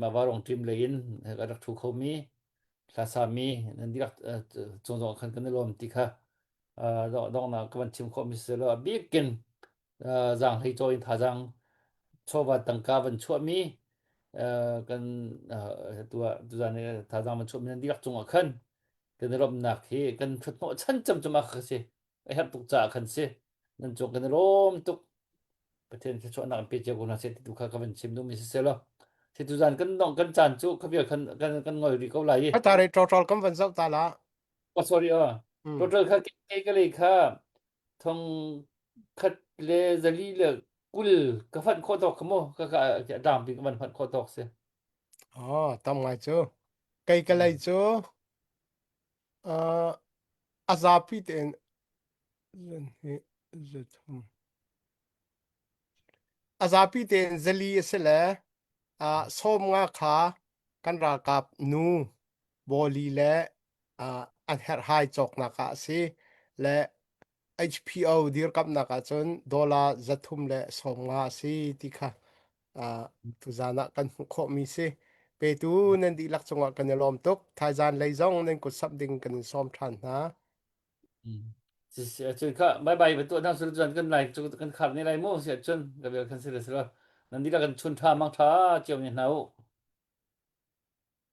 ma warong trim le in ka rak thu kho mi la sa mi nan dir chong chong kan kan lom ti kha dong na ka ban chim kho mi se lo bi ken jang hei cho in tha jang cho ba tang ka ban chua mi kan tu za ne tha jang ban chua mi nan dir chong a khan kan rom nak hi kan thut no chan cham chama kha se ai hab tuk cha khan se nan chong kan rom tuk pathen se chon na pe che ko na se tu kha ka ban chim du mi se lo se tu zan kan dong kan chan chu kha bi kan ngoi ri ko lai a ta re total kam van zau ta la sorry total kha ke le kha thong khat le zali le kul ka phan kho tok khamo ka dam pi ka ban phan kho tok se tam ngai chu kai ka lai chu azapi ten len he zathum azapi ten zali sele som nga kha kan ra kap nu boli le an her hai chok na ka si le HPO dir kap na ka chun dola zathum le som nga si ti kha tu zana kan kho mi si pe tu nan di lak chunga kan lom tok thai zan lei zong nen ku sap ding kan som than na chun kha bye bye tu na sul jan kan lai chu kan khap ni lai mo se chun ga be kan se le nan di la kan chun tha mang tha chiu ni nau